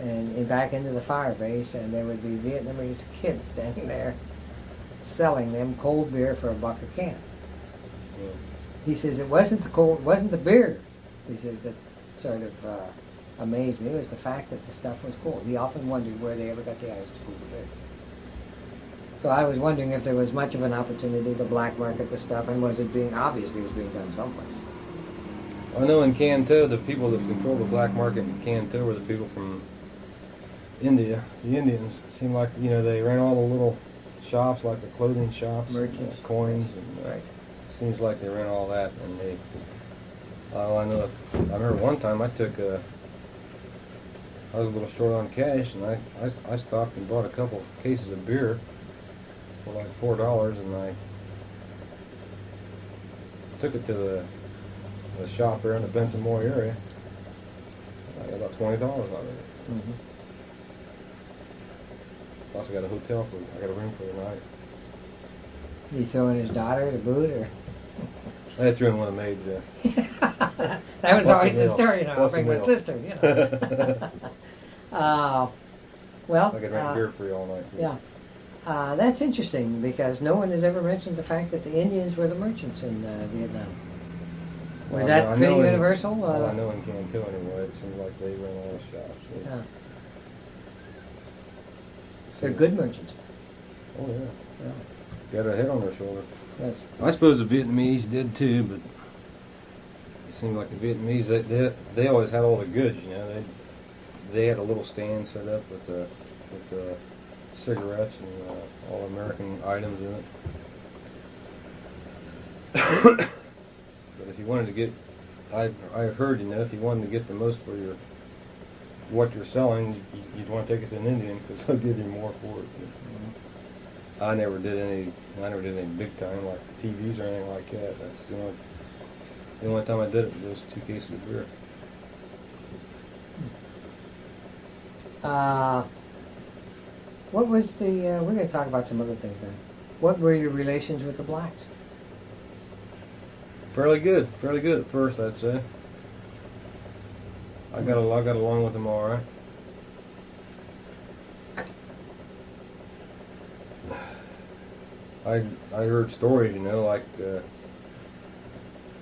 and back into the fire base, and there would be Vietnamese kids standing there selling them cold beer for $1 a can. Yeah. He says it wasn't the beer. He says that sort of amazed me. It was the fact that the stuff was cold. He often wondered where they ever got the ice to cool the beer. So I was wondering if there was much of an opportunity to black market the stuff, and obviously it was being done someplace. I know in Cantu, the people that controlled the black market in Cantu were the people from India. The Indians. It seemed like, they ran all the little shops, like the clothing shops, Merchants. coins, and Right. seems like they ran all that. And I remember one time I was a little short on cash, and I stopped and bought a couple cases of beer for like $4, and I took it to the shop there in the Benson Moore area. I got about $20 out of it. Mm-hmm. Also got a hotel I got a room for the night. Did he throw in his daughter to boot, or? I threw in one of the maids. That was Plus always a the meal. story, I'll Plus a bring my meal. sister, Well, I could drink beer free all night. yeah. That's interesting, because no one has ever mentioned the fact that the Indians were the merchants in Vietnam. Was Well, that I pretty know universal? Well, I know in Cantu anyway. It seems like they ran all the shops. Yeah. They're good merchants. Oh yeah. Yeah. Got a head on their shoulder. Yes. I suppose the Vietnamese did too, but it seemed like the Vietnamese they always had all the goods. They had a little stand set up with cigarettes and all American items in it. But if you wanted to get, I've heard, if you wanted to get the most for what you're selling, you'd want to take it to an Indian because they'll give you more for it. I never did any big time like TVs or anything like that. That's the only time I did it was 2 cases of beer. What was the? We're going to talk about some other things then. What were your relations with the blacks? Fairly good at first, I'd say. I got along with them all right. I heard stories, like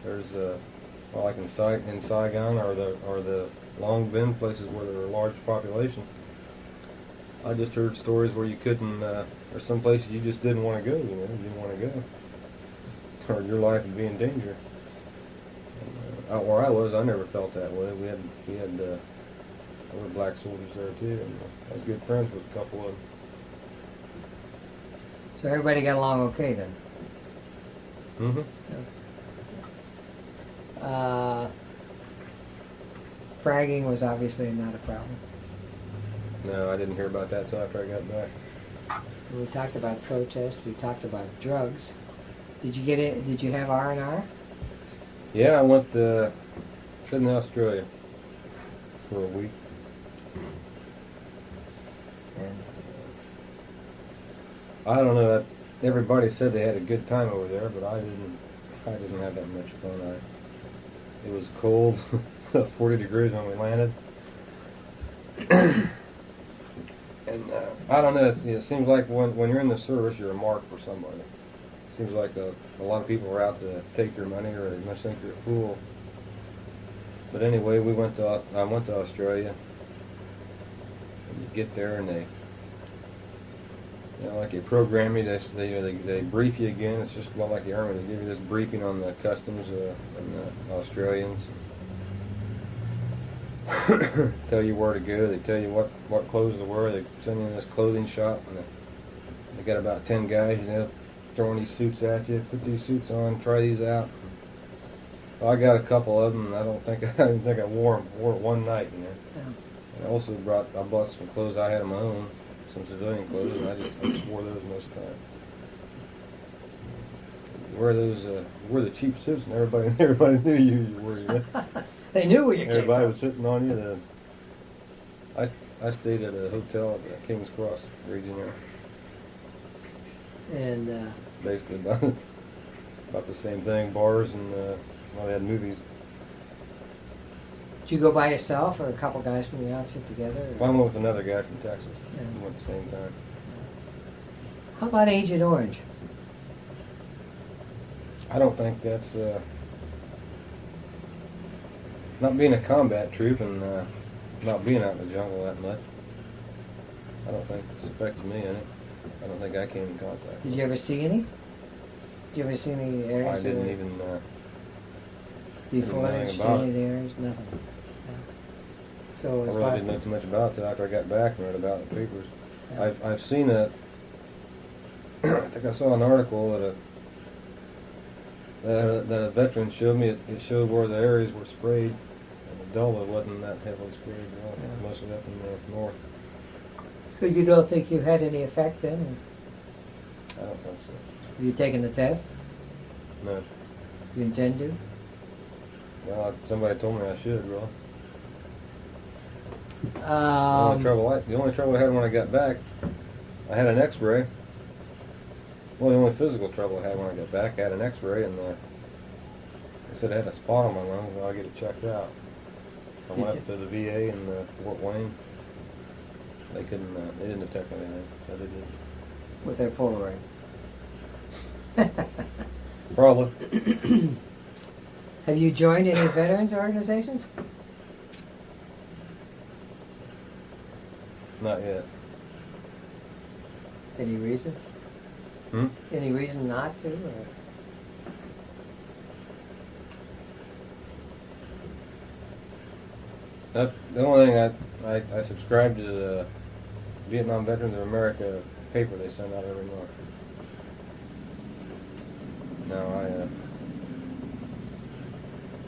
there's like in Saigon or the Long Binh, places where there are a large population. I just heard stories where you couldn't, or some places you just didn't want to go. You didn't want to go, or your life would be in danger. Out where I was, I never felt that way. We had there were black soldiers there too, and I was good friends with a couple of them. So everybody got along okay then? Mm-hmm. Fragging was obviously not a problem. No, I didn't hear about that till after I got back. We talked about protest. We talked about drugs. Did you get it? Did you have R&R? Yeah, I went to Sydney, Australia for a week. And I don't know. Everybody said they had a good time over there, but I didn't have that much fun. It was cold, 40 degrees when we landed. And I don't know. It seems like when you're in the service, you're a mark for somebody. It seems like a lot of people are out to take your money, or they must think you're a fool. But anyway, I went to Australia. And you get there and they, like they program you. They brief you again. It's just about like the Army. They give you this briefing on the customs and the Australians. Tell you where to go. They tell you what clothes to wear. They send you in this clothing shop, and they got about 10 guys, throwing these suits at you. Put these suits on. Try these out. Well, I got a couple of them, and I didn't think I wore it one night. yeah. And I also bought some clothes I had of my own, some civilian clothes, and I just wore those most of the time. Wear the cheap suits, and everybody knew you were. They knew where you came Everybody from. was sitting on you. I stayed at a hotel at the King's Cross region there. And Basically about the same thing, bars and they had movies. did you go by yourself, or a couple guys from the outfit together? I went with another guy from Texas. Yeah. We went at the same time. How about Agent Orange? I don't think that's not being a combat troop and not being out in the jungle that much. I don't think it's affected me any. I don't think I came in contact. Did you ever see any? Did you ever see any areas? I didn't even. Defoliaged about any it. of the areas? Nothing. Yeah. So I as really far didn't know too much about it after I got back and read about it in the papers. Yeah. I've seen a. I think I saw an article that a veteran showed me. It showed where the areas were sprayed, and the Delta wasn't that heavily sprayed. Yeah. Mostly up in the north. So you don't think you had any effect then? Or I don't think so. have you taken the test? No. You intend to? Well, somebody told me I should. Really. The Um, only trouble I had when I got back, I had an X-ray. Well, the only physical trouble I had when I got back, I had an X-ray, and they said I had a spot on my lung. Well, I get it checked out. I went up to the VA in Fort Wayne. They couldn't. They didn't detect anything. So they did. with their Polaroid. Probably. Have you joined any veterans organizations? Not yet. Any reason? Any reason not to? Or? The only thing I subscribe to the Vietnam Veterans of America paper they send out every month. No,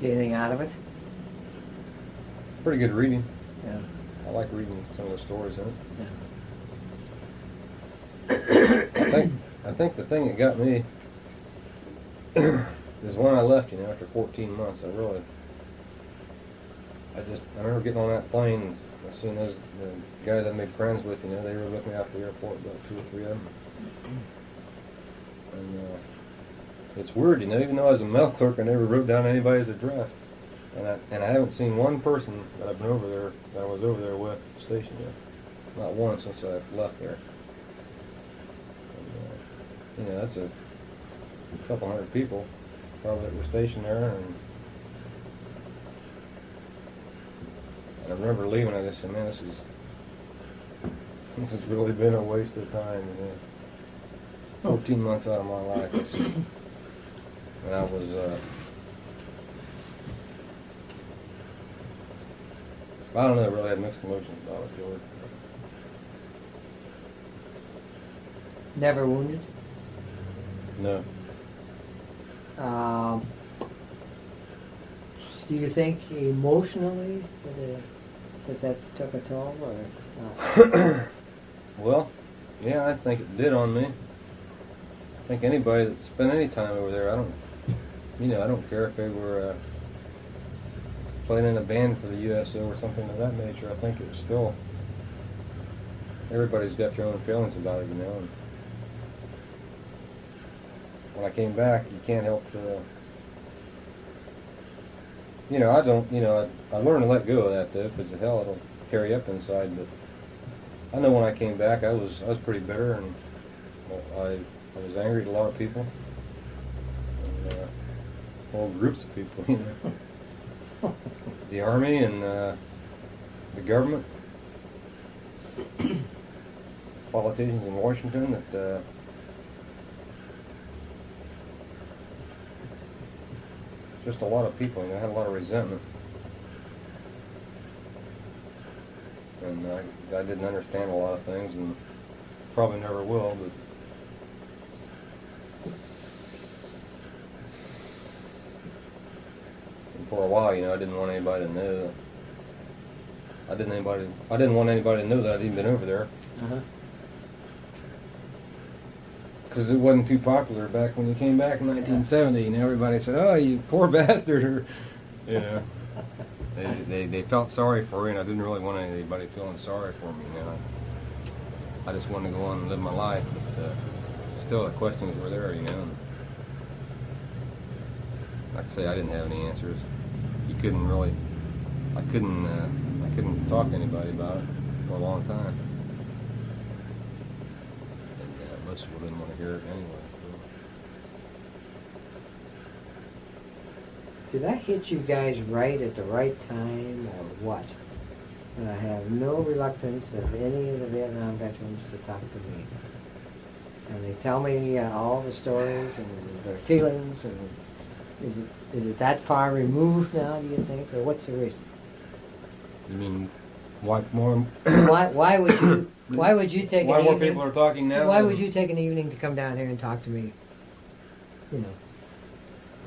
Get anything out of it? Pretty good reading. Yeah. I like reading some of the stories in it. Yeah. I think the thing that got me is when I left, after 14 months. I remember getting on that plane and as soon as the guys I made friends with, they were with me out the airport, about 2 or 3 of them. And it's weird, even though I was a mail clerk, I never wrote down anybody's address. And I haven't seen one person that I've been over there, that I was over there with, stationed there. Not one since I left there. And, that's a couple hundred people probably that were stationed there. And I remember leaving, I just said, man, this has really been a waste of time. 14 months out of my life. And I was, I don't know, I really had mixed emotions about it, George. Never wounded? No. Do you think emotionally that took a toll or not? Well, yeah, I think it did on me. I think anybody that spent any time over there, I don't care if they were playing in a band for the USO or something of that nature. I think it's still, everybody's got their own feelings about it, And when I came back, you can't help I learned to let go of that, though, because hell, it'll carry up inside. But I know when I came back, I was pretty bitter, and I was angry at a lot of people, and whole groups of people, the Army and the government, politicians in Washington that just a lot of people, I had a lot of resentment. And I didn't understand a lot of things, and probably never will, but and for a while, I didn't want anybody to know that I didn't want anybody to know that I'd even been over there. Uh-huh. Because it wasn't too popular back when you came back in 1970, and everybody said, "Oh, you poor bastard," or, they felt sorry for me, and I didn't really want anybody feeling sorry for me. I just wanted to go on and live my life, but still the questions were there, And like I say, I didn't have any answers. I couldn't talk to anybody about it for a long time. Most people didn't want to hear it anyway. Did that hit you guys right at the right time, or what? And I have no reluctance of any of the Vietnam veterans to talk to me. And they tell me all the stories and their feelings, and is it that far removed now, do you think, or what's the reason? You mean, why more? Why would you take? Why more people are talking now? Why would you take an evening to come down here and talk to me?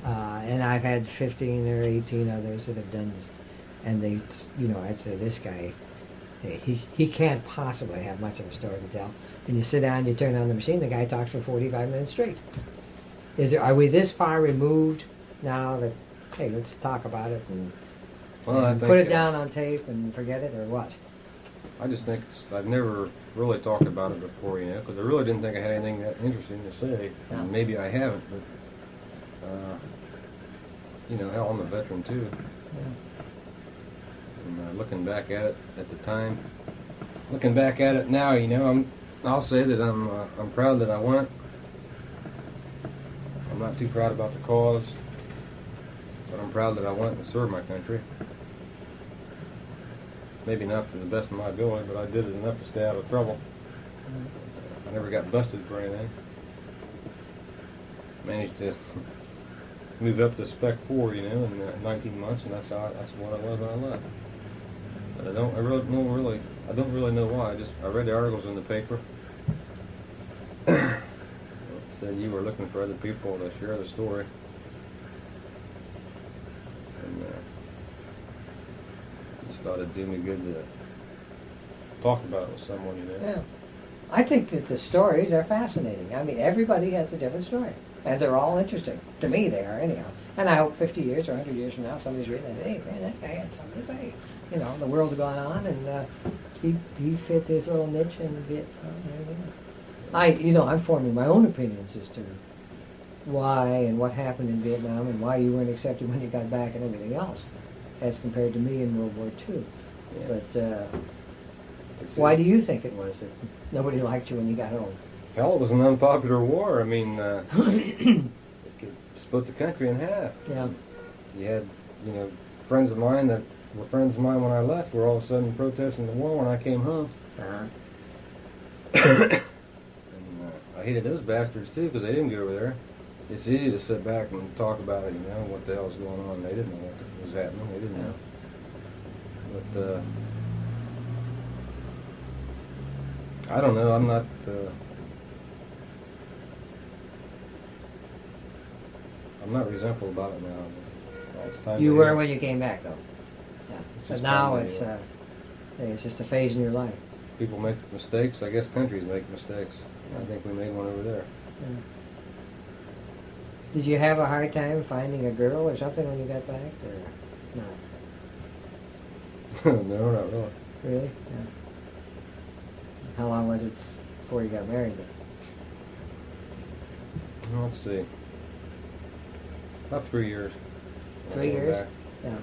And I've had 15 or 18 others that have done this, and they, I'd say this guy, he can't possibly have much of a story to tell. And you sit down, you turn on the machine, the guy talks for 45 minutes straight. Are we this far removed now that, hey, let's talk about it and put it down on tape and forget it, or what? I just think I've never really talked about it before, because I really didn't think I had anything that interesting to say. Yeah. And maybe I haven't, but, hell, I'm a veteran too. Yeah. And looking back at it at the time, looking back at it now, I'll say that I'm proud that I went. I'm not too proud about the cause, but I'm proud that I went and served my country. Maybe not to the best of my ability, but I did it enough to stay out of trouble. I never got busted for anything. Managed to move up to Spec 4, in 19 months, and that's what I was when I left. But I don't really know why. I read the articles in the paper. It said you were looking for other people to share the story. And thought it'd do me good to talk about it with someone, you know. Yeah. I think that the stories are fascinating. I mean, everybody has a different story, and they're all interesting. To me, they are anyhow. And I hope 50 years or 100 years from now, somebody's reading it. Hey, man, that guy had something to say. You know, the world's gone on, and he fit his little niche in Vietnam and everything else. I'm forming my own opinions as to why and what happened in Vietnam and why you weren't accepted when you got back and everything else, as compared to me in World War II. Yeah. But why do you think it was that nobody liked you when you got home? Hell, it was an unpopular war. I mean, it could split the country in half. Yeah. You had, friends of mine that were friends of mine when I left were all of a sudden protesting the war when I came home. Uh-huh. And I hated those bastards too because they didn't get over there. It's easy to sit back and talk about it, what the hell's going on. They didn't know what was happening. They didn't know. But I don't know. I'm not. I'm not resentful about it now. Well, it's time You to were heal. when you came back, though. Yeah. But just now time to it's just a phase in your life. People make mistakes. I guess countries make mistakes. I think we made one over there. Yeah. Did you have a hard time finding a girl or something when you got back, or not? No, not really. Really? Yeah. How long was it before you got married? Let's see. About 3 years. 3 years? Back. Yeah.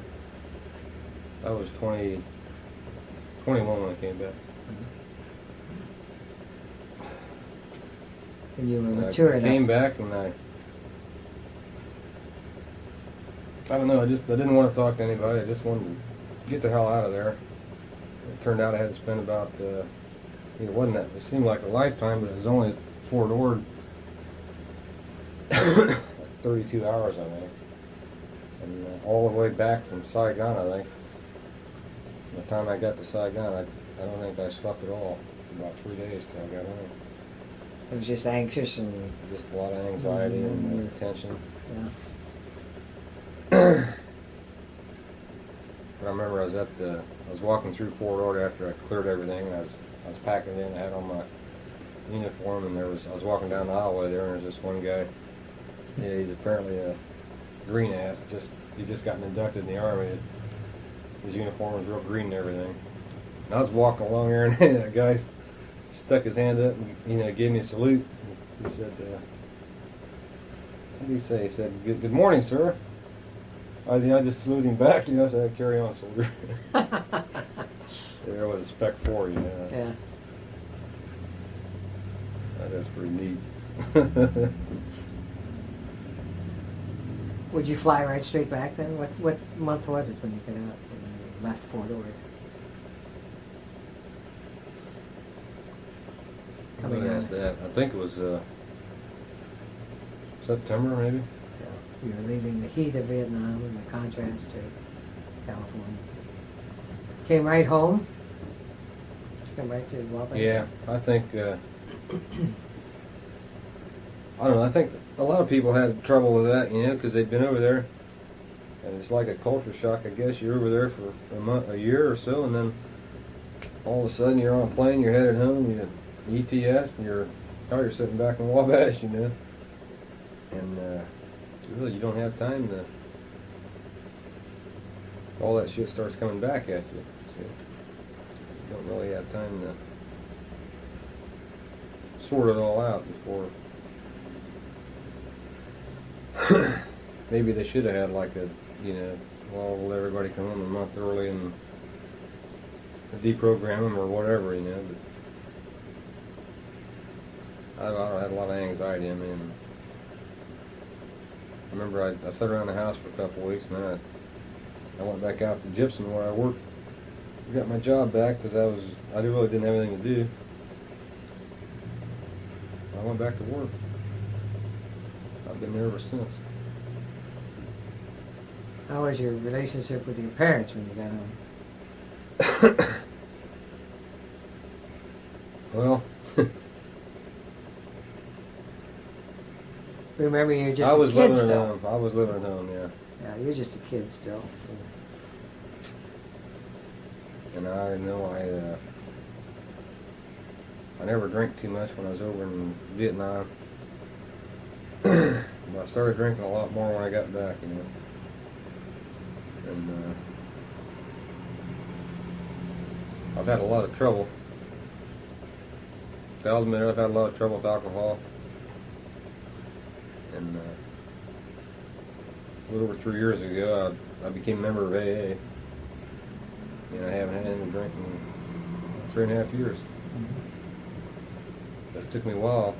I was 21 when I came back. And you were And mature I enough. came back and I don't know, I didn't want to talk to anybody. I just wanted to get the hell out of there. It turned out I had to spend about, it wasn't that, it seemed like a lifetime, but it was only at Fort Ord, 32 hours, I think. And all the way back from Saigon, I think. By the time I got to Saigon, I don't think I slept at all. About 3 days till I got home. It was just anxious and Just a lot of anxiety and tension. yeah. But I remember I was walking through Fort Ord after I cleared everything. And I was packing it in. I had on my uniform, and I was walking down the hallway there, and there's this one guy. Yeah, he's apparently a green ass. He just gotten inducted in the army. His uniform was real green and everything. And I was walking along there, and a guy stuck his hand up and gave me a salute. He said, "What did he say?" He said, "Good morning, sir." I just saluted him back. I said, "Carry on, soldier." There was a spec 4, Yeah. That's pretty neat. Would you fly right straight back then? What month was it when you got out when you left Fort Ord? Coming What out. is that? I think it was September, maybe. Yeah. You were leaving the heat of Vietnam and the contrast to California. Came right home? Come right to Wabash? Yeah, I think. I don't know. I think a lot of people had trouble with that, because they'd been over there, and it's like a culture shock. I guess you're over there for a year or so, and then all of a sudden you're on a plane, you're headed home, you ETS, and you're sitting back in Wabash, and really you don't have time to. All that shit starts coming back at you. So you don't really have time to sort it all out before. Maybe they should have had like we'll let everybody come home a month early and deprogram them or whatever, but I had a lot of anxiety. I mean, I remember I sat around the house for a couple of weeks, and then I went back out to Gypsum where I worked. Got my job back because I really didn't have anything to do. I went back to work. I've been there ever since. How was your relationship with your parents when you got home? Well, Remember, you're just I was a kid living at still. home. I was living at home, yeah. Yeah, you're just a kid still. And I know I never drank too much when I was over in Vietnam. But I started drinking a lot more when I got back, you know. And I've had a lot of trouble. I'll admit I've had a lot of trouble with alcohol. And a little over 3 years ago, I became a member of AA. And I haven't had anything to drink in 3.5 years. But it took me a while,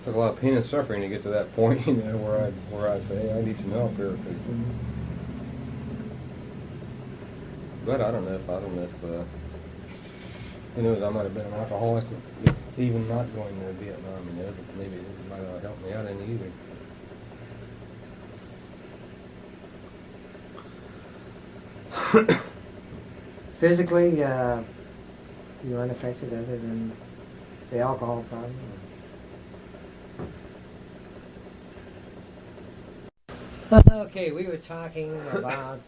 took a lot of pain and suffering to get to that point, you know, where I say, hey, I need some help here. But I don't know if who knows, I might have been an alcoholic even not going to Vietnam, you know, but maybe it might not help me out any either. Physically, you're unaffected other than the alcohol problem? Okay, we were talking about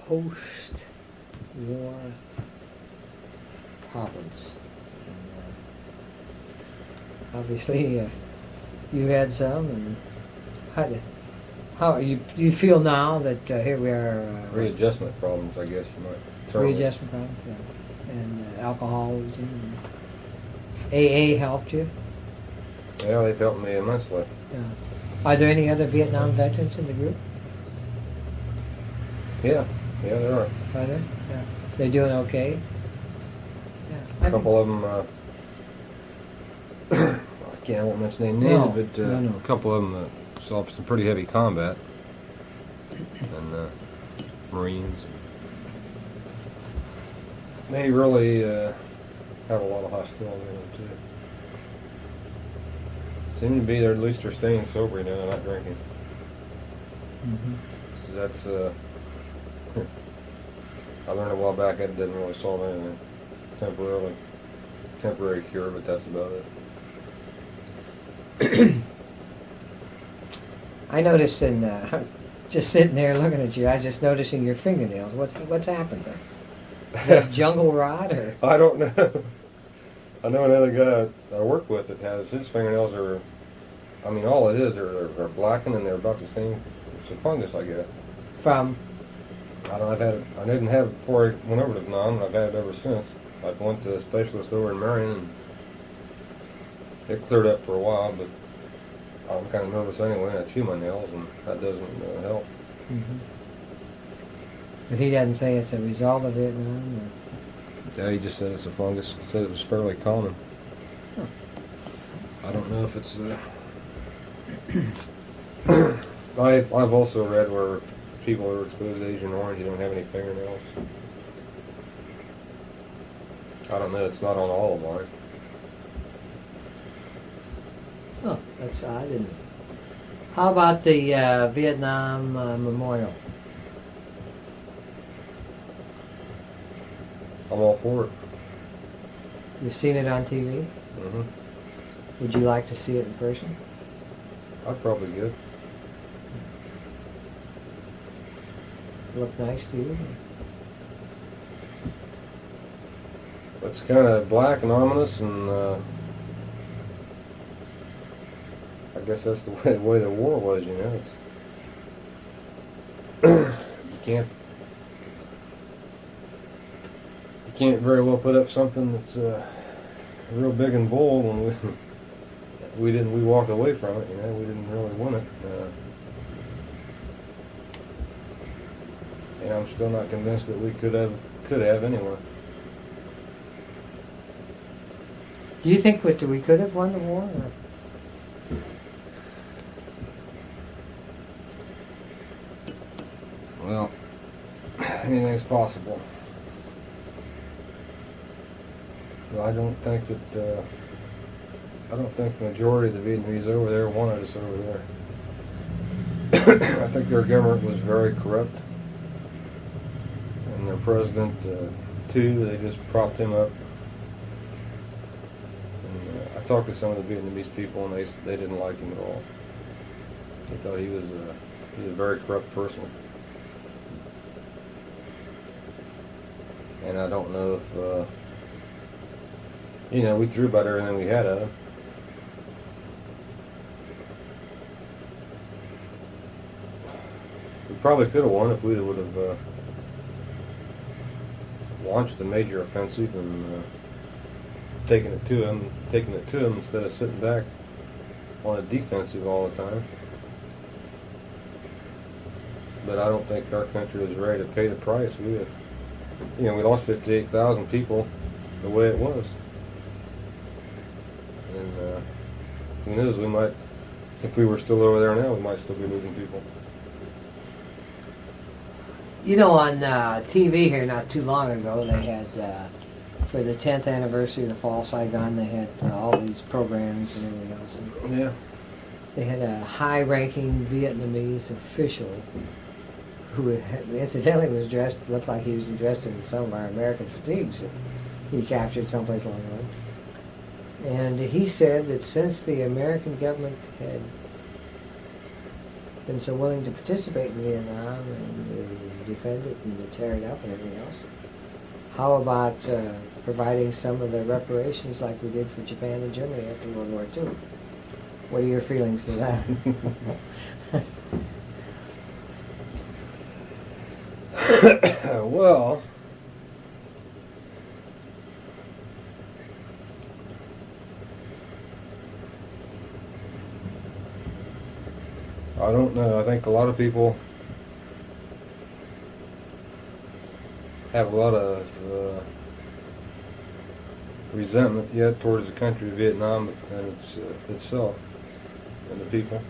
post-war problems. And, obviously, you had some, and how you feel now that here we are? Readjustment problems, I guess you might term it. Readjustment problems, yeah. And alcoholism. And AA helped you. Yeah, they've helped me immensely. Yeah. Are there any other Vietnam veterans in the group? Yeah, there are. Are there? Yeah. They're doing okay? Yeah. A couple of them, I won't mention any names, No, but no. a couple of them saw some pretty heavy combat. And Marines. They really have a lot of hostility in them, too. Seem to be, at least they're staying sober, you know, they're not drinking. Mm-hmm. That's, I learned a while back that didn't really solve anything. Temporary cure, but that's about it. I noticed in just sitting there looking at you, I was just noticing your fingernails. What's happened there? Is that jungle rot or? I don't know. I know another guy I work with that has his fingernails are, I mean, all it is, they're blackened and they're about the same. It's a fungus, I guess. From? I didn't have it before I went over to Vietnam, and I've had it ever since. I went to a specialist over in Marion, and it cleared up for a while, but I'm kind of nervous anyway, and I chew my nails, and that doesn't help. Mm-hmm. But he doesn't say it's a result of Vietnam? Or? Yeah, he just said it's a fungus. He said it was fairly common. Huh. I don't know if it's... I've also read where people who are exposed to Agent Orange, you don't have any fingernails. I don't know, it's not on all of mine. Oh, that's I didn't. How about the Vietnam Memorial? I'm all for it. You've seen it on TV? Mm-hmm. Would you like to see it in person? I'd probably get. Look nice to you? It's kind of black and ominous, and I guess that's the way the war was, you know. You can't very well put up something that's real big and bold when we walked away from it, you know. We didn't really win it. And I'm still not convinced that we could have anyway. Do you think we could have won the war? Or? Well, anything's possible. Well, I don't think the majority of the Vietnamese over there wanted us over there. I think their government was very corrupt, and their president too. They just propped him up. And I talked to some of the Vietnamese people, and they didn't like him at all. They thought he was a very corrupt person. And I don't know if, we threw about everything we had at them. We probably could have won if we would have launched a major offensive and taken it to them instead of sitting back on a defensive all the time. But I don't think our country was ready to pay the price. We lost 58,000 people the way it was. And who knows, we might, if we were still over there now, we might still be losing people. On TV here not too long ago, they had, for the 10th anniversary of the fall of Saigon, they had all these programs and everything else. And Yeah. they had a high-ranking Vietnamese official who incidentally looked like he was dressed in some of our American fatigues that he captured someplace along the way. And he said that since the American government had been so willing to participate in Vietnam and defend it and to tear it up and everything else, how about providing some of the reparations like we did for Japan and Germany after World War II? What are your feelings to that? Well, I don't know. I think a lot of people have a lot of resentment yet towards the country of Vietnam and itself and the people.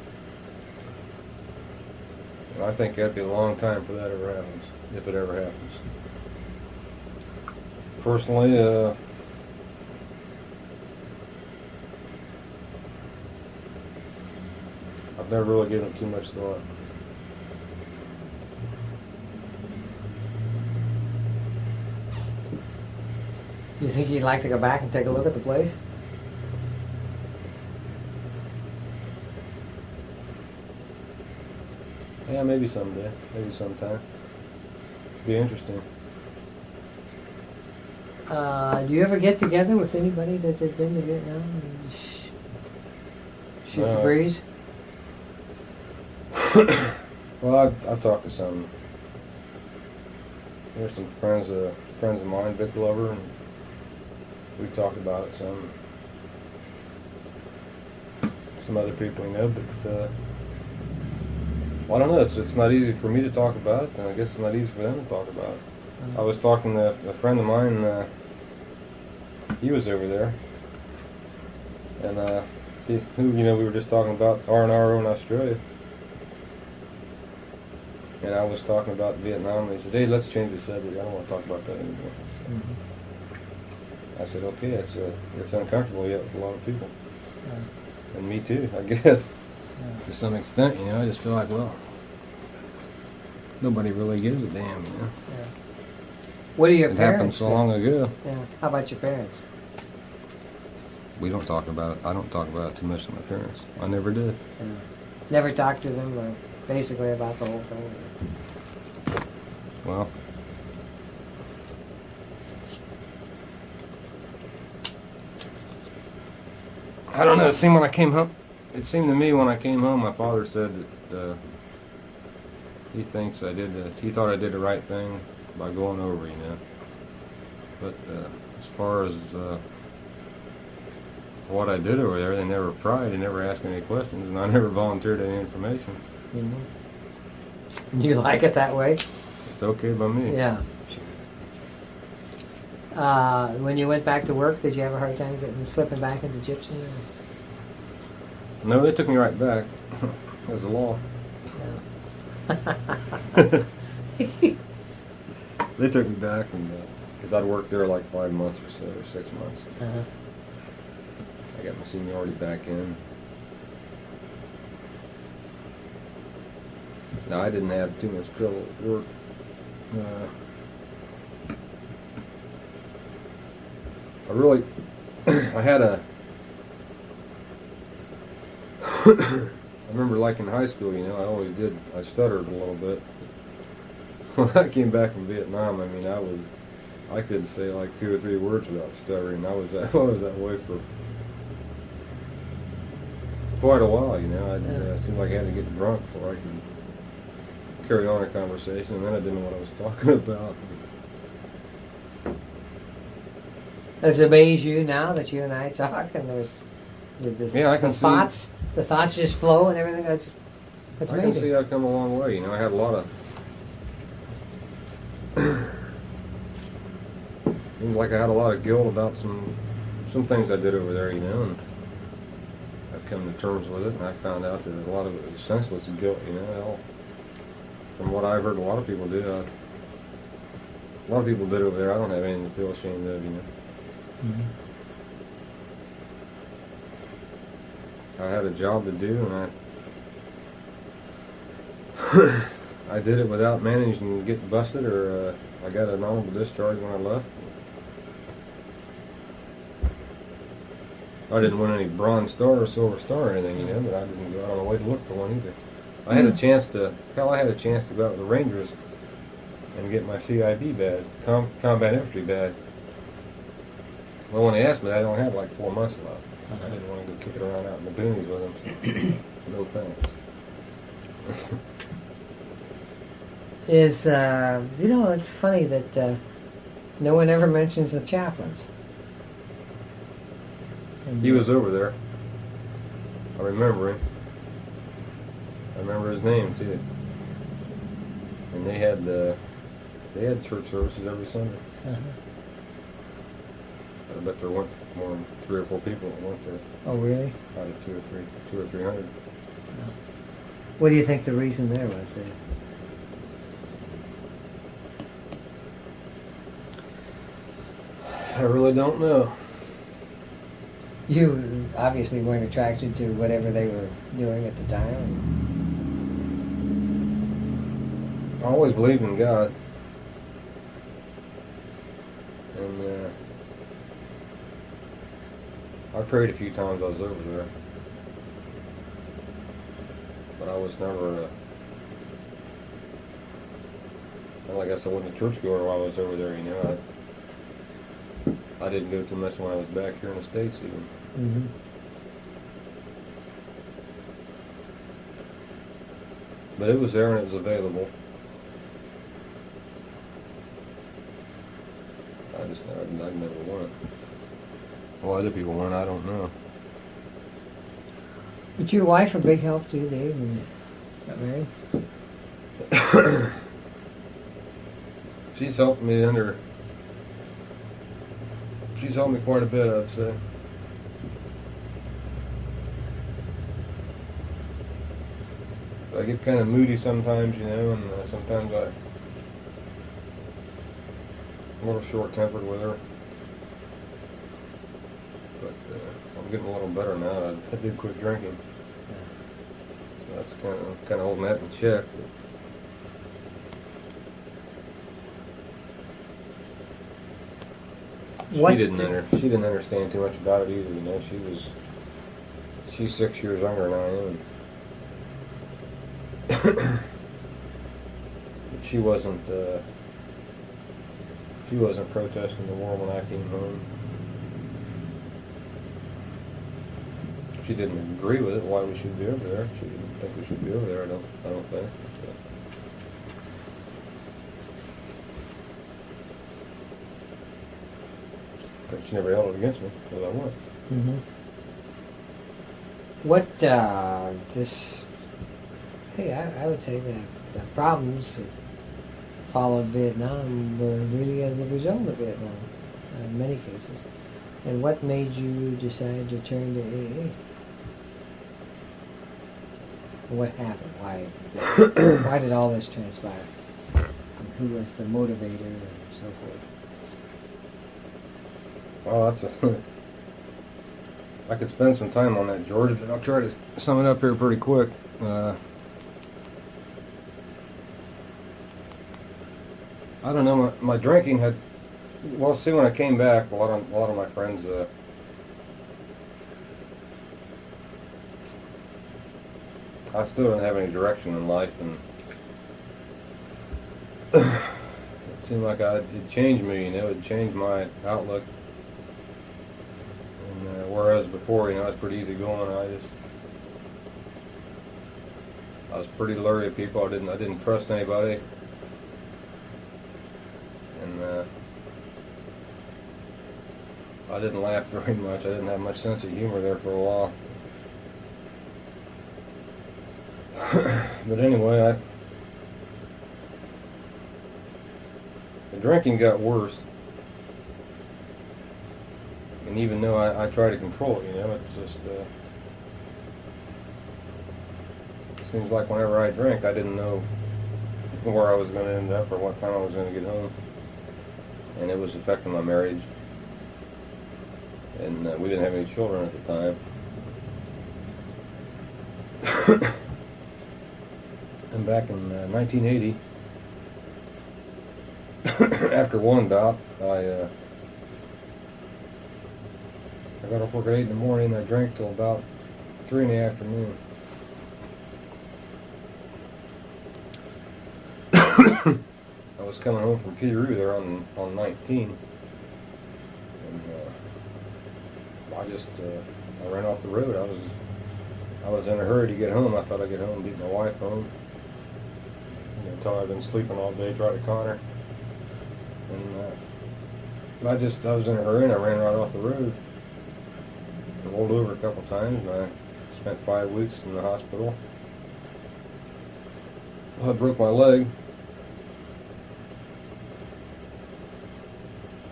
And I think that'd be a long time for that ever happens, if it ever happens. Personally, I've never really given it too much thought. You think you'd like to go back and take a look at the place? Yeah, maybe someday, maybe sometime. Be interesting. Do you ever get together with anybody that had been to Vietnam and shoot the No. breeze? Well, I've talked to some. There's some friends of mine, Vic Glover, and we've talked about it some. Some other people we know, but well, I don't know. It's not easy for me to talk about it, and I guess it's not easy for them to talk about it. I was talking to a friend of mine. He was over there, and we were just talking about R&R in Australia. And I was talking about Vietnam, and he said, "Hey, let's change the subject. I don't want to talk about that anymore." I said, "Okay, it's uncomfortable yet with a lot of people, and me too, I guess, to some extent. I just feel like, well, nobody really gives a damn. Yeah. What are your It parents? happened so long ago. Yeah. How about your parents? We don't talk about it. I don't talk about it too much to my parents. I never did. Yeah. Never talked to them, basically about the whole thing. Well, I don't know. It seemed to me when I came home, my father said that he thought I did the right thing by going over, But as far as what I did over there, they never pried, they never asked any questions, and I never volunteered any information. Mm-hmm. You like it that way? It's okay by me. Yeah. When you went back to work, did you have a hard time slipping back into gypsum? No, they took me right back. As the law. Yeah. They took me back, and because I'd worked there like 5 months or so, or 6 months. Uh-huh. I got my seniority back in. No, I didn't have too much trouble at work. I had a. I remember, like in high school, I always did. I stuttered a little bit. When I came back from Vietnam, I I could say like 2 or 3 words without stuttering. I was that I was that way for quite a while, you know. It seemed like I had to get drunk before I could carry on a conversation, and then I didn't know what I was talking about. Does it amaze you now that you and I talk and there's this, Yeah, I can the thoughts just flow and everything? That's I amazing. can see I've come a long way. You know, I had a lot of seems like I had a lot of guilt about some things I did over there, you know, and I've come to terms with it, and I found out that a lot of it was senseless guilt, you know. From what I've heard a lot of people do, a lot of people did over there. I don't have anything to feel ashamed of, you know. Mm-hmm. I had a job to do, and I did it without managing to get busted, or I got an honorable discharge when I left. I didn't win any Bronze Star or Silver Star or anything, you know, but I didn't go out on the way to look for one either. I had a chance to go out with the Rangers and get my CIB badge, Combat Infantry badge. Well, when they asked me, I only had like 4 months left. I didn't want to go kick it around out in the boonies with them. So no thanks. You know, it's funny that no one ever mentions the chaplains. And He was over there. I remember him. I remember his name too. And they had church services every Sunday. Uh-huh. I bet there weren't more than 3 or 4 people that went there. Oh, really? Out of 2 or 300. What do you think the reason there was? I really don't know. You obviously weren't attracted to whatever they were doing at the time. I always believed in God. And I prayed a few times I was over there. But I was never, well, I guess I wasn't a churchgoer while I was over there, you know. I didn't go too much when I was back here in the States even. Mm-hmm. But it was there and it was available. I never won it. Well, other people won, I don't know. But your wife a big help to you, Dave, when you got married? She's helped me She's helped me quite a bit, I'd say. I get kind of moody sometimes, you know, and sometimes I'm a little short-tempered with her. But I'm getting a little better now. I did quit drinking. So that's kind of holding that in check. She didn't understand too much about it either, you know. She's 6 years younger than I am. But she wasn't protesting the war when I came home. She didn't agree with it, why we should be over there. She didn't think we should be over there, I don't think. So. But she never held it against me, because I won. Mm-hmm. I would say the problems that followed Vietnam were really as a result of Vietnam, in many cases. And what made you decide to turn to AA? What happened? Why did all this transpire? And who was the motivator and so forth? Well, I could spend some time on that, George, but I'll try to sum it up here pretty quick. I don't know, my drinking had, well, see, when I came back, a lot of my friends, I still didn't have any direction in life, and seemed like it changed me, you know, it changed my outlook. And whereas before, you know, I was pretty easygoing, I was pretty leery of people. I didn't trust anybody. And I didn't laugh very much. I didn't have much sense of humor there for a while. But anyway, the drinking got worse. And even though I try to control it, you know, it's just, it seems like whenever I drink, I didn't know where I was going to end up or what time I was going to get home. And it was affecting my marriage. And we didn't have any children at the time. And back in 1980, after one bout, I got off work at 8 in the morning and I drank till about 3 in the afternoon. I was coming home from Peru there on 19, and I ran off the road. I was in a hurry to get home. I thought I'd get home and beat my wife home. You know, tell her I'd been sleeping all day, try to con her. And I was in a hurry and I ran right off the road. I rolled over a couple times and I spent 5 weeks in the hospital. I broke my leg.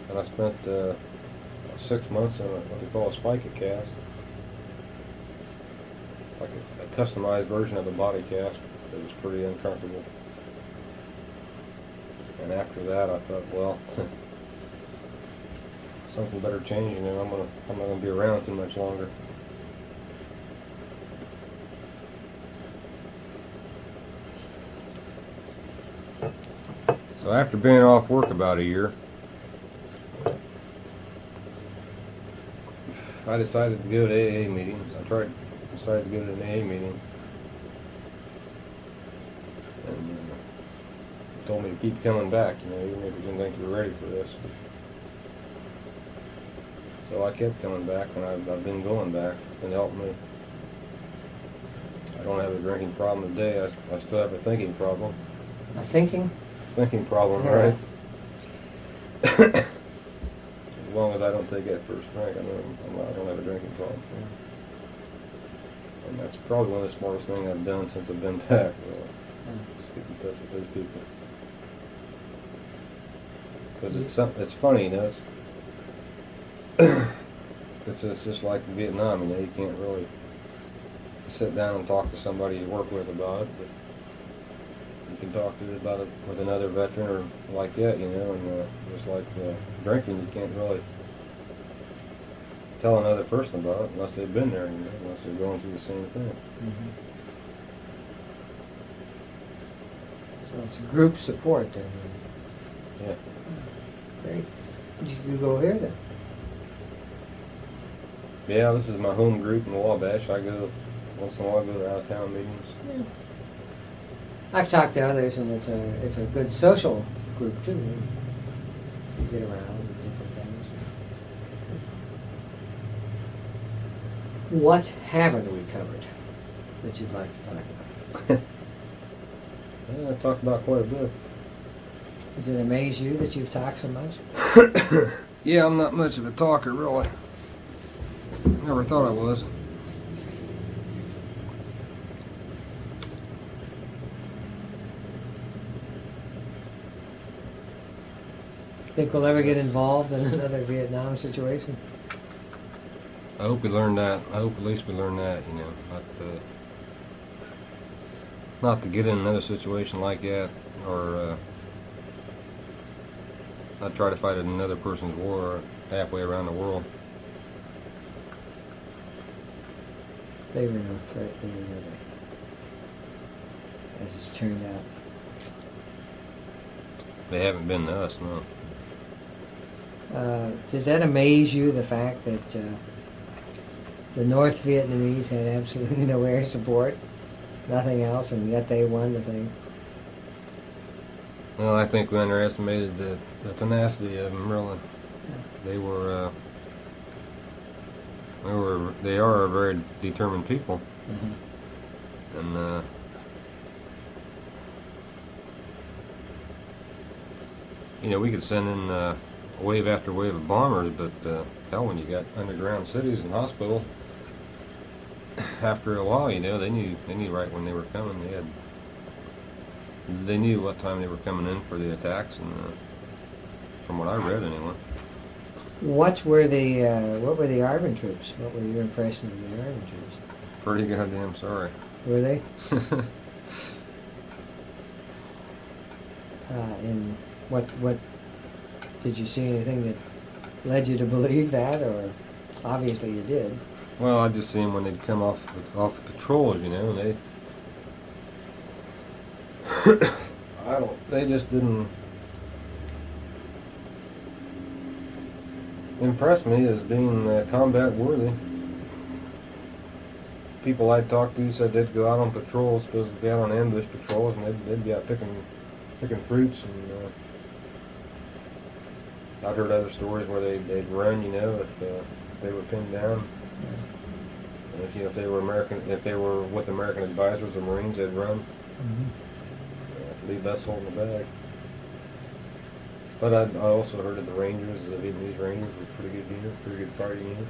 And I spent 6 months in what they call a spica cast. Like a customized version of a body cast. It was pretty uncomfortable. And after that I thought, well, something better change, you know, I'm not going to be around too much longer. So after being off work about a year, I decided to go to AA meetings. Decided to go to an AA meeting. And told me to keep coming back, you know, even if you didn't think you were ready for this. So I kept coming back, and I've been going back. It's been helping me. I don't have a drinking problem today. I still have a thinking problem. A thinking? Thinking problem, Yeah. right? As long as I don't take that first drink, I don't have a drinking problem. And that's probably one of the smartest things I've done since I've been back. Just get in touch with those people. Because it's funny, you know. It's just like in Vietnam, you know. You can't really sit down and talk to somebody you work with about it, but you can talk about it with another veteran or like that, you know. And just like drinking, you can't really tell another person about it unless they've been there, you know, unless they're going through the same thing. Mm-hmm. So it's group support then. Yeah. Great. You could go here then. Yeah, this is my home group in Wabash. I go once in a while. I go to out-of-town meetings. Yeah. I've talked to others, and it's a good social group too. You get around with different things. What haven't we covered that you'd like to talk about? Yeah, I talked about quite a bit. Does it amaze you that you've talked so much? Yeah, I'm not much of a talker, really. Never thought I was. Think we'll ever get involved in another Vietnam situation? I hope we learn that. I hope at least we learn that, you know, not to get in another situation like that, or not try to fight another person's war halfway around the world. They were no threat, really, were they? As it's turned out. They haven't been to us, no. Does that amaze you, the fact that the North Vietnamese had absolutely no air support, nothing else, and yet they won the thing? Well, I think we underestimated the tenacity of them. Really, they were. They are a very determined people, and you know, we could send in wave after wave of bombers, but hell, when you got underground cities and hospitals, after a while, you know, they knew right when they were coming. They knew what time they were coming in for the attacks, and from what I read, anyway. What were the ARVN troops? What were your impressions of the ARVN troops? Pretty goddamn sorry. Were they? And what did you see anything that led you to believe that, or obviously you did? Well, I just seen when they'd come off patrols, you know, and they just didn't impress me as being combat worthy. People I talked to said they'd go out on patrols, supposed to be out on ambush patrols, and they'd be out picking fruits, and I've heard other stories where they'd run, you know, if they were pinned down. And if they were with American advisors or Marines, they'd run. Leave us holding the bag. But I also heard of the Rangers, the Vietnamese Rangers, was a pretty good unit, pretty good fighting unit.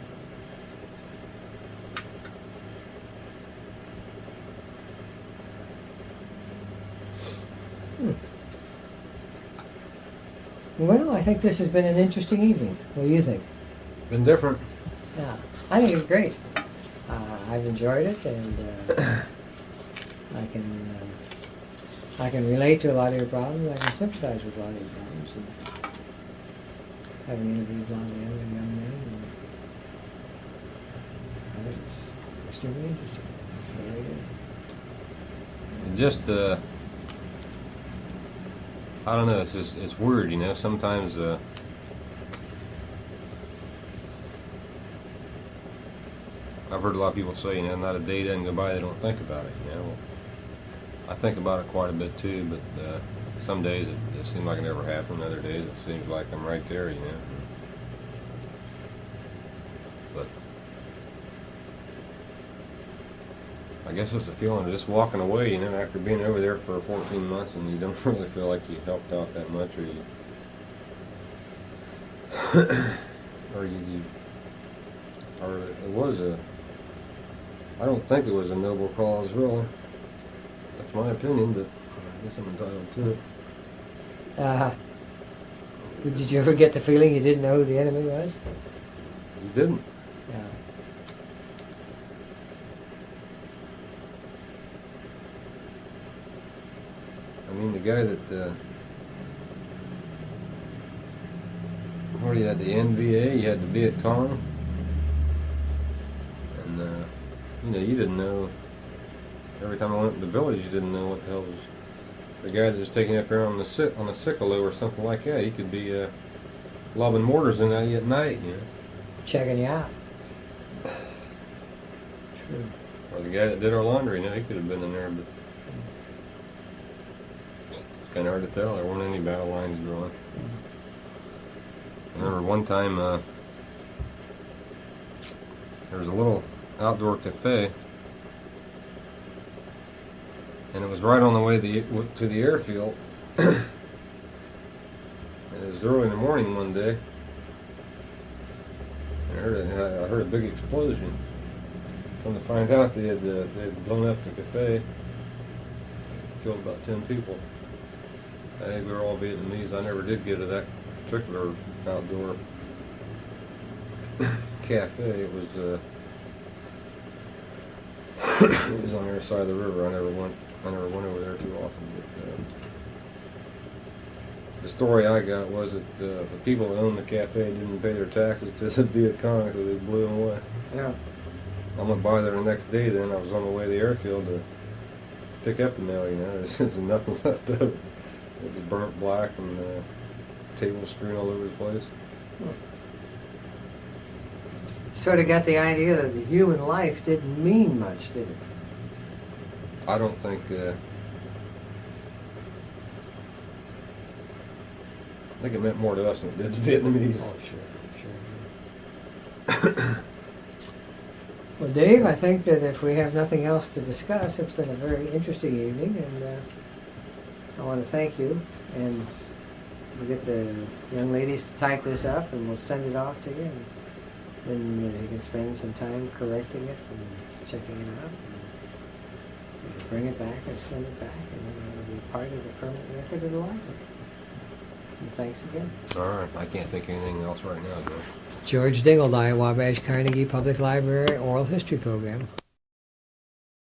Well, I think this has been an interesting evening. What do you think? Been different. Yeah, I think it's great. I've enjoyed it, and I can relate to a lot of your problems. I can sympathize with a lot of your problems. And having interviewed a lot of the young men, and I think it's extremely interesting. Very good. And just I don't know. It's weird, you know. Sometimes I've heard a lot of people say, you know, not a day doesn't go by they don't think about it. You know, well, I think about it quite a bit too. But some days it seems like it never happened. Other days it seems like I'm right there, you know. But I guess it's a feeling of just walking away, you know, after being over there for 14 months, and you don't really feel like you helped out that much, or it was I don't think it was a noble cause, really. That's my opinion, but I guess I'm entitled to it. Did you ever get the feeling you didn't know who the enemy was? You didn't. Yeah. I mean, the guy that, what he had, the NVA, he had the Viet Cong, and, you know, you didn't know, every time I went to the village, you didn't know what the hell was, the guy that was taking up there on the Sickalo or something like that, he could be, lobbing mortars in at you at night, you know. Checking you out. True. Or the guy that did our laundry, you know, he could have been in there, but it's kind of hard to tell. There weren't any battle lines drawn. I remember one time there was a little outdoor cafe, and it was right on the way to the airfield. And it was early in the morning one day, and I heard a big explosion. Come to find out, they had blown up the cafe, killed about 10 people. I think we were all Vietnamese. I never did go to that particular outdoor cafe. It was on the other side of the river. I never went over there too often. But, the story I got was that the people that owned the cafe didn't pay their taxes to the Viet Cong, so they blew them away. Yeah. I went by there the next day. Then I was on the way to the airfield to pick up the mail. You know, there's nothing left of it. It was burnt black, and tables strewn all over the place. Sort of got the idea that the human life didn't mean much, did it? I don't think I think it meant more to us than it did to Vietnamese. Oh, sure. Well, Dave, I think that if we have nothing else to discuss, it's been a very interesting evening, and I want to thank you. And we'll get the young ladies to type this up, and we'll send it off to you. And then you can spend some time correcting it and checking it out. And you can bring it back or send it back, and then it'll be part of the permanent record of the library. And thanks again. All right, I can't think of anything else right now, Joe. George Dingledye, Wabash Carnegie Public Library Oral History Program.